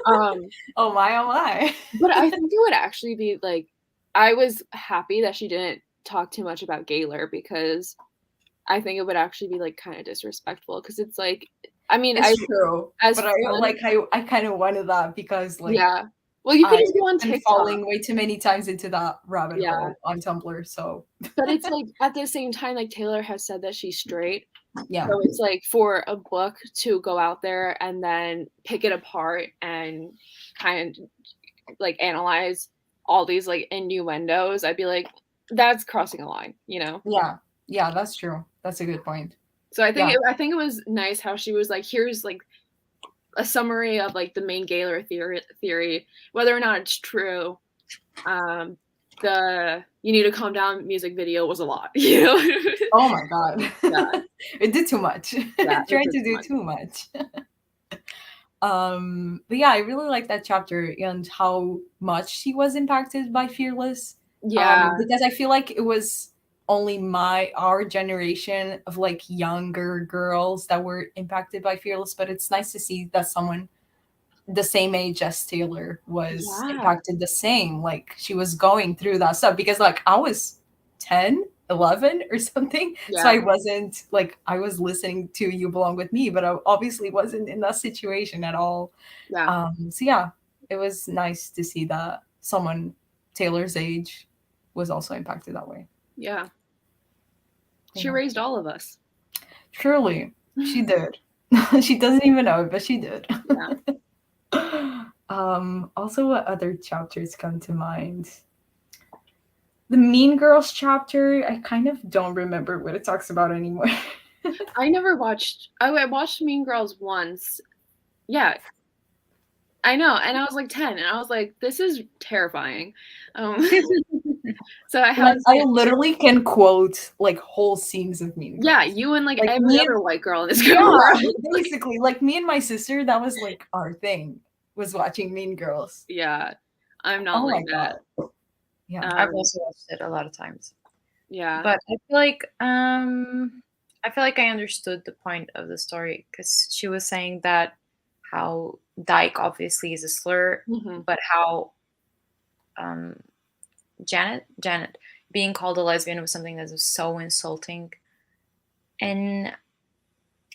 Um, Oh my. but I think it would actually be like, I was happy that she didn't talk too much about Gaylor because I think it would actually be like kind of disrespectful because it's like, I mean, It's true. as But I kind of wanted that because like yeah. Well, you could just go on I've been TikTok. falling way too many times into that rabbit Yeah. hole on Tumblr. So But it's like at the same time, like Taylor has said that she's straight. yeah. So it's like for a book to go out there and then pick it apart and kind of like analyze all these like innuendos, I'd be like, that's crossing a line, you know? Yeah. Yeah, that's true. That's a good point. So I think Yeah. I think it was nice how she was like, here's like a summary of like the main Gaylor theory, whether or not it's true. The "You Need to Calm Down" music video was a lot, you know. Oh my god. Yeah. It did too much. Yeah, It tried to do too much. But yeah, I really like that chapter and how much she was impacted by Fearless. Yeah. Because I feel like it was only our generation of like younger girls that were impacted by Fearless, but it's nice to see that someone the same age as Taylor was Yeah. impacted the same. Like she was going through that stuff because like I was 10, 11 or something. Yeah. So I wasn't like, I was listening to You Belong With Me, but I obviously wasn't in that situation at all. Yeah. So yeah, it was nice to see that someone Taylor's age was also impacted that way. Yeah. She Yeah. raised all of us. Truly, she did. She doesn't even know it, but she did. Yeah. Also, what other chapters come to mind? The Mean Girls chapter, I kind of don't remember what it talks about anymore. I never watched. Oh, I watched Mean Girls once. Yeah, I know, and I was like 10, and I was like, "This is terrifying." So I have. Like, I literally can quote like whole scenes of Mean Girls. Yeah, you and like every me other white girl in this group. Yeah, basically, like me and my sister, that was like our thing, was watching Mean Girls. Yeah, I'm not Oh my like that. god. Yeah. I've also watched it a lot of times. Yeah. But I feel like I understood the point of the story because she was saying that how dyke obviously is a slur, Mhm. but how Janet being called a lesbian was something that was so insulting. And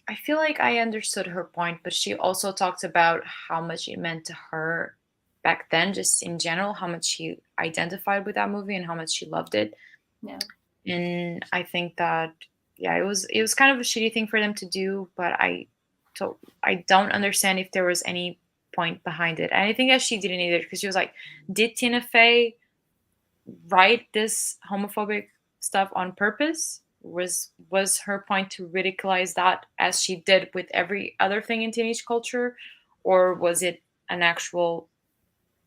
I feel like I understood her point, but she also talked about how much it meant to her back then, just in general, how much she identified with that movie and how much she loved it. Yeah. And I think that it was kind of a shitty thing for them to do, but I don't understand if there was any point behind it. And I think that she didn't either, because she was like, did Tina Fey write this homophobic stuff on purpose? Was her point to ridiculize that as she did with every other thing in teenage culture, or was it an actual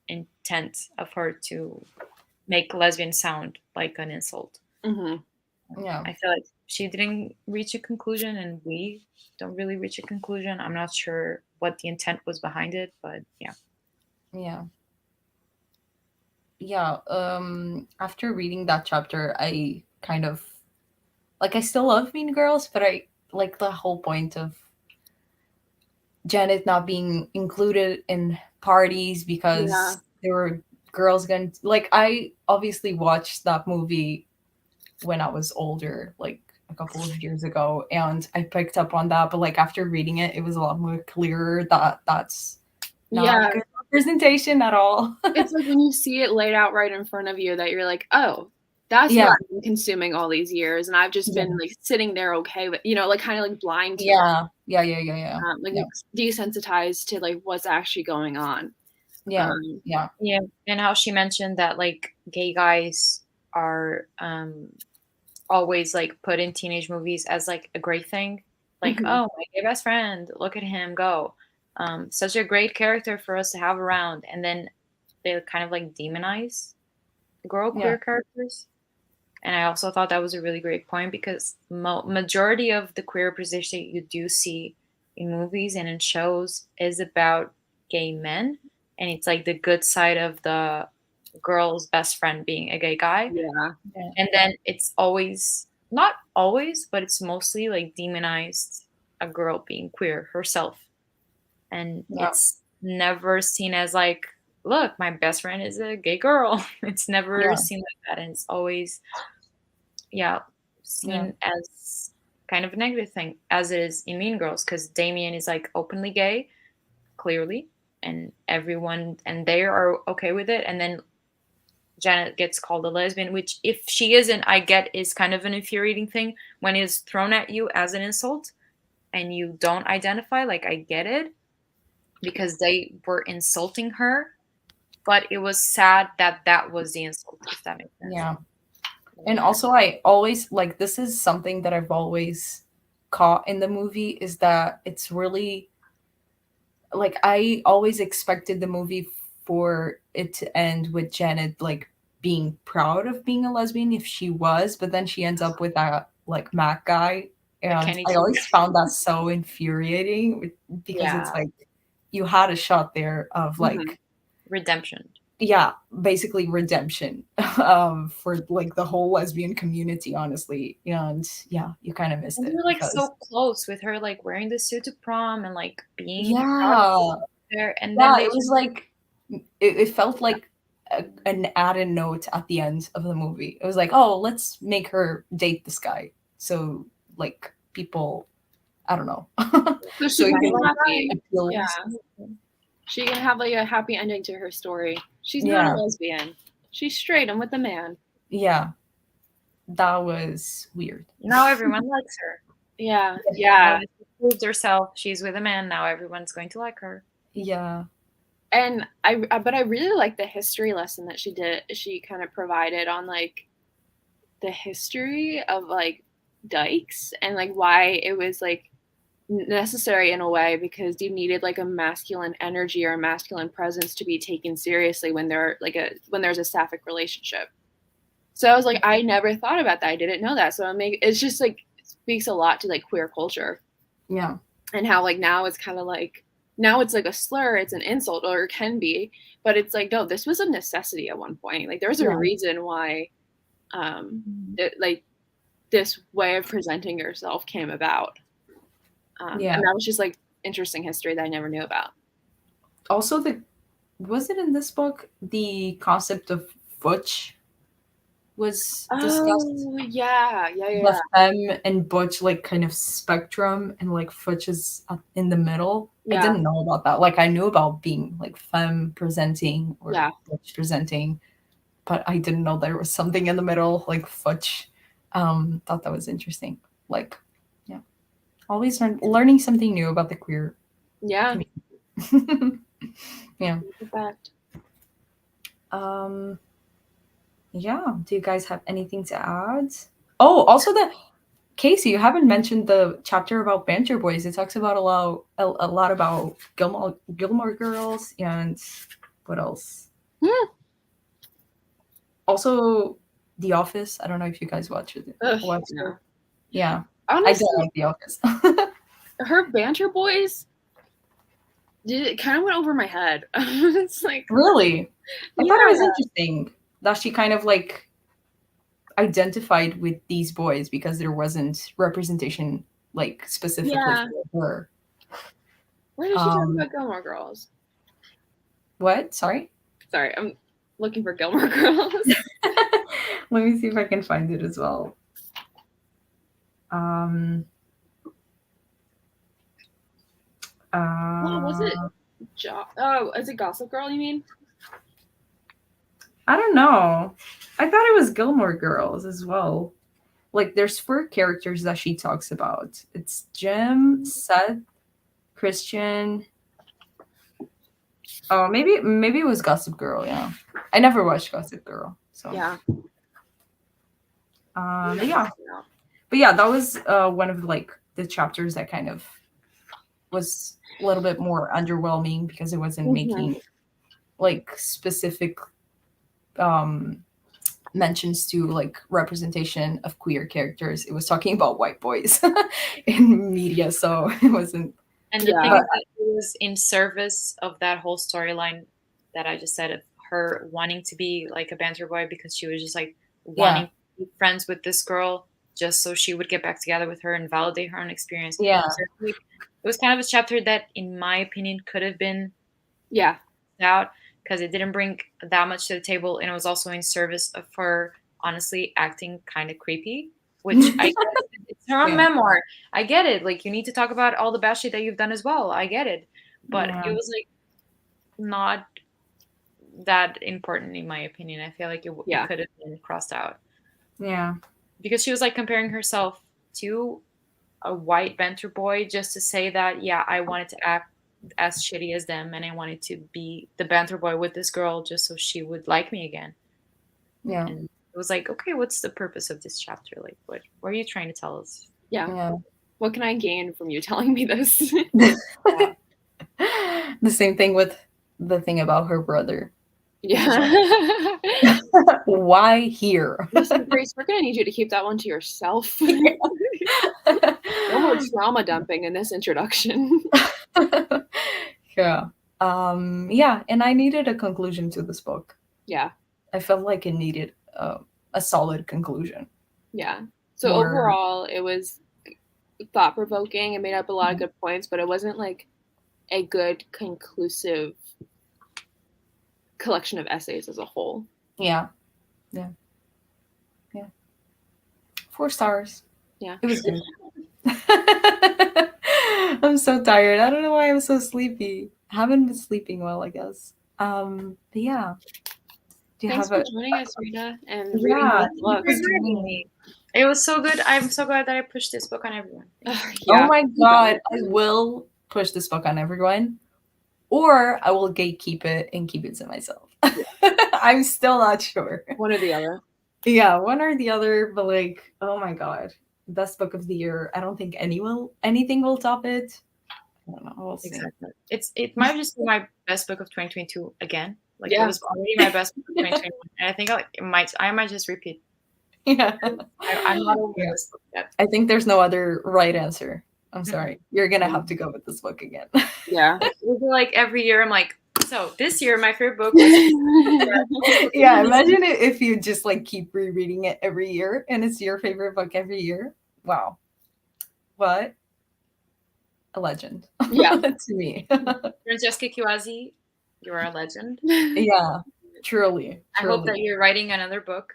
intent of her to make lesbian sound like an insult? Mm-hmm. Yeah. I feel like she didn't reach a conclusion, and we don't really reach a conclusion. I'm not sure what the intent was behind it, but yeah. After reading that chapter, I kind of like, I still love Mean Girls, but I like the whole point of Janet not being included in parties Yeah. because there were girls going to, like, I obviously watched that movie when I was older, like a couple of years ago, and I picked up on that. But like after reading it, it was a lot more clearer that that's not Yeah. good representation at all. It's like when you see it laid out right in front of you that you're like, oh, that's what Yeah, I've been consuming all these years, and I've just yeah, been like sitting there okay with, like kind of like blind to it, yeah, like yeah, desensitized to like what's actually going on. yeah, Um, yeah, Yeah, and how she mentioned that like gay guys are always like put in teenage movies as like a great thing. Like, mhm. oh, my gay best friend, look at him go. Such a great character for us to have around. And then they kind of like demonize girl yeah, queer characters. And I also thought that was a really great point because majority of the queer representation you do see in movies and in shows is about gay men, and it's like the good side of the girl's best friend being a gay guy, Yeah, yeah, and then it's always not always, but it's mostly like demonized a girl being queer herself, and yeah, it's never seen as like, look, my best friend is a gay girl. It's never yeah, seen like that, and it's always yeah yeah, seen as kind of a negative thing as it is in Mean Girls because Damien is like openly gay clearly, and everyone and they are okay with it, and then Janet gets called a lesbian, which if she isn't, I get is kind of an infuriating thing when it's thrown at you as an insult and you don't identify. Like I get it because they were insulting her, but it was sad that that was the insult, if that makes sense. yeah. And also, I always like, this is something that I've always caught in the movie is that it's really like I always expected the movie for it to end with Janet like being proud of being a lesbian if she was, but then she ends up with that like Mac guy, The and Kenny I T. always found that so infuriating because Yeah, it's like you had a shot there of mhm. like, redemption. yeah, basically redemption for like the whole lesbian community, honestly, and yeah, you kind of missed And we it were like because so close with her, like wearing the suit to prom and like being proud of yeah, there. And then yeah, they it just was like it felt like an added note at the end of the movie. It was like, oh, let's make her date this guy, so like people, I don't know, So so she it can kind be of can like happy. appeal. Yeah, she can have like a happy ending to her story. She's not a Yeah, lesbian. She's straight and with a man. yeah, that was weird. now everyone likes her. Yeah, Now yeah. that she proved herself, she's with a man. Now everyone's going to like her. Yeah, And but I really like the history lesson that she kind of provided on like the history of like dykes and like why it was like necessary in a way because you needed like a masculine energy or a masculine presence to be taken seriously when there's a sapphic relationship. So I was like, I never thought about that. I didn't know that. So it's just like it speaks a lot to like queer culture yeah, and how like now it's kind of like now it's like a slur, it's an insult, or it can be, but it's like no, this was a necessity at one point. Like there's a yeah, reason why like this way of presenting yourself came about, yeah. and that was just like interesting history that I never knew about. Also, the was it in this book the concept of butch was discussed? Oh yeah, yeah, The yeah, femme and butch like kind of spectrum, and like butch is in the middle. I yeah, didn't know about that. Like I knew about being like femme presenting or yeah. butch presenting, but I didn't know there was something in the middle like fudge. Thought that was interesting. Like, yeah, always learning something new about the queer Yeah, community. Yeah. in fact. Um, yeah. Do you guys have anything to add? Oh, also the Casey, you haven't mentioned the chapter about Banter Boys. It talks about a lot about Gilmore Girls and what else? Hmm. Also, The Office. I don't know if you guys watch it. Ugh, Watch no. it. Yeah, I don't Honestly, like The Office. her banter boys it kind of went over my head. It's like, Really, I thought it was yeah, interesting that she kind of like identified with these boys because there wasn't representation like specifically yeah. for her. Where did she talk Um, about Gilmore Girls? what? Sorry. Sorry, I'm looking for Gilmore Girls. Let me see if I can find it as well. Um. Oh, was it? Is it Gossip Girl? You mean? I don't know. I thought it was Gilmore Girls as well. Like, there's 4 characters that she talks about. It's Jim, Seth, Christian. Oh, maybe it was Gossip Girl. Yeah, I never watched Gossip Girl. So Yeah. but yeah, that was one of like the chapters that kind of was a little bit more underwhelming because it wasn't making like specific mentions to like representation of queer characters. It was talking about white boys in media, so it wasn't. And the thing is that it was in service of that whole storyline that I just said, of her wanting to be like a banter boy, because she was just like wanting to be friends with this girl just so she would get back together with her and validate her own experience. Yeah. So it was kind of a chapter that, in my opinion, could have been out, because it didn't bring that much to the table, and it was also in service of her honestly acting kind of creepy, which I guess it's her own memoir. I get it. Like, you need to talk about all the bad shit that you've done as well. I get it. But it was like not that important in my opinion. I feel like it could have been crossed out. Yeah. Because she was like comparing herself to a white banter boy just to say that, yeah, I wanted to act as shitty as them, and I wanted to be the banter boy with this girl just so she would like me again. Yeah. And it was like, okay, what's the purpose of this chapter? Like, what are you trying to tell us? Yeah. What can I gain from you telling me this? The same thing with the thing about her brother. Yeah. Why here? Listen, Grace, we're gonna need you to keep that one to yourself. No more trauma dumping in this introduction. Yeah. Yeah, and I needed a conclusion to this book. Yeah. I felt like it needed a solid conclusion. Yeah. So overall, it was thought-provoking. It made up a lot of good points, but it wasn't like a good conclusive collection of essays as a whole. Yeah. 4 stars. Yeah. It was good. I'm so tired. I don't know why I'm so sleepy. I haven't been sleeping well, I guess. But yeah. Thanks for joining us, Rita, and reading this book. It was so good. I'm so glad that I pushed this book on everyone. Oh my god, I will push this book on everyone, or I will gatekeep it and keep it to myself. I'm still not sure. One or the other. Yeah, one or the other, but like, oh my god. Best book of the year. I don't think anything will top it. I don't know. We'll see. Exactly. It might just be my best book of 2022 again. Like, it was already my best book of 2021, and I think I might just repeat. Yeah. I'm not over this book yet. I think there's no other right answer. I'm sorry. You're gonna have to go with this book again. Yeah. Like every year I'm like, so this year my favorite book was yeah, imagine it if you just like keep rereading it every year and it's your favorite book every year. Wow. What a legend. Yeah. To me. Francesca Chiuasi, you're a legend. Yeah, truly. I hope that you're writing another book.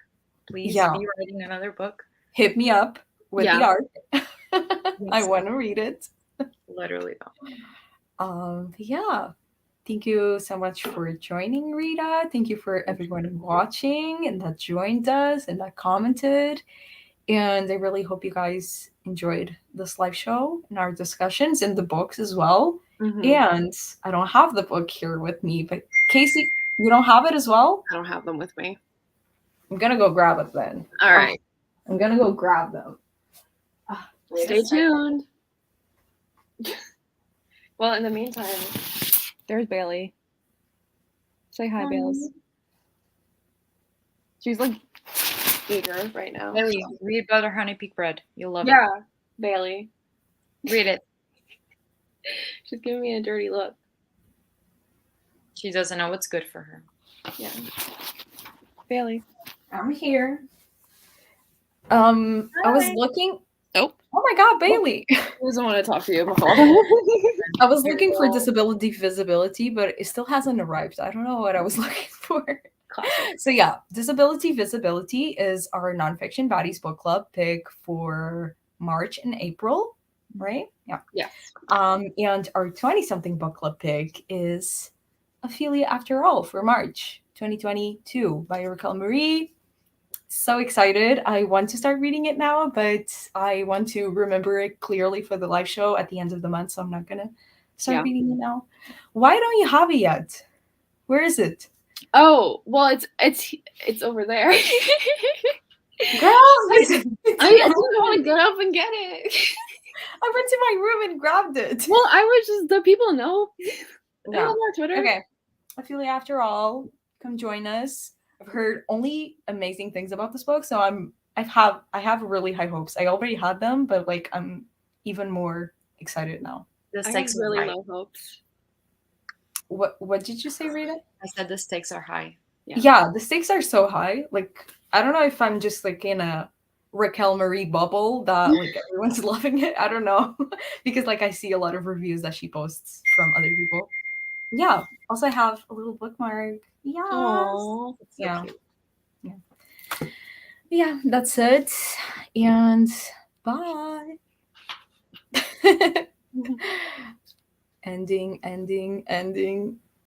Please be writing another book. Hit me up with the art. I want to read it. Literally though. Yeah. Thank you so much for joining, Rita. Thank you for everyone watching and that joined us and that commented. And I really hope you guys enjoyed this live show and our discussions and the books as well. And I don't have the book here with me, but Casey, you don't have it as well? I don't have them with me. I'm going to go grab it then. All right. I'm going to go grab them. Stay tuned. Well, in the meantime, there's Bailey. Say hi, Bales. She's like eager right now. Bailey, read Butter Honey Peak Bread. You'll love it. Yeah, Bailey. Read it. She's giving me a dirty look. She doesn't know what's good for her. Yeah. Bailey. I'm here. I was looking Oh, Oh my God, Bailey. he doesn't want to talk to you. My fault. I was Very looking for well. disability visibility, but it still hasn't arrived. I don't know what I was looking for. Classic. So yeah, disability visibility is our nonfiction baddies book club pick for March and April, right? Yeah. Yes. And our 20-something book club pick is Ophelia After All for March 2022 by Raquel Marie. So excited. I want to start reading it now, but I want to remember it clearly for the live show at the end of the month, so I'm not going to start Yeah. reading it now. Why don't you have it yet? Where is it? Oh, well, it's over there. Girl, I didn't want to get up and get it. I went to my room and grabbed it. Well, I was just the people know. They Yeah. have our Twitter. Okay. Ophelia After All, come join us. I've heard only amazing things about this book, so I have really high hopes. I already had them, but like I'm even more excited now. The I have stakes are really high. low hopes. What did you say, Rita? I said the stakes are high. Yeah, the stakes are so high. Like I don't know if I'm just like in a Raquel Marie bubble that like everyone's loving it. I don't know. Because like I see a lot of reviews that she posts from other people. Yeah. Also I have a little bookmark. Yes. Aww. It's so Yeah. cute. Yeah, that's it. And bye. Ending.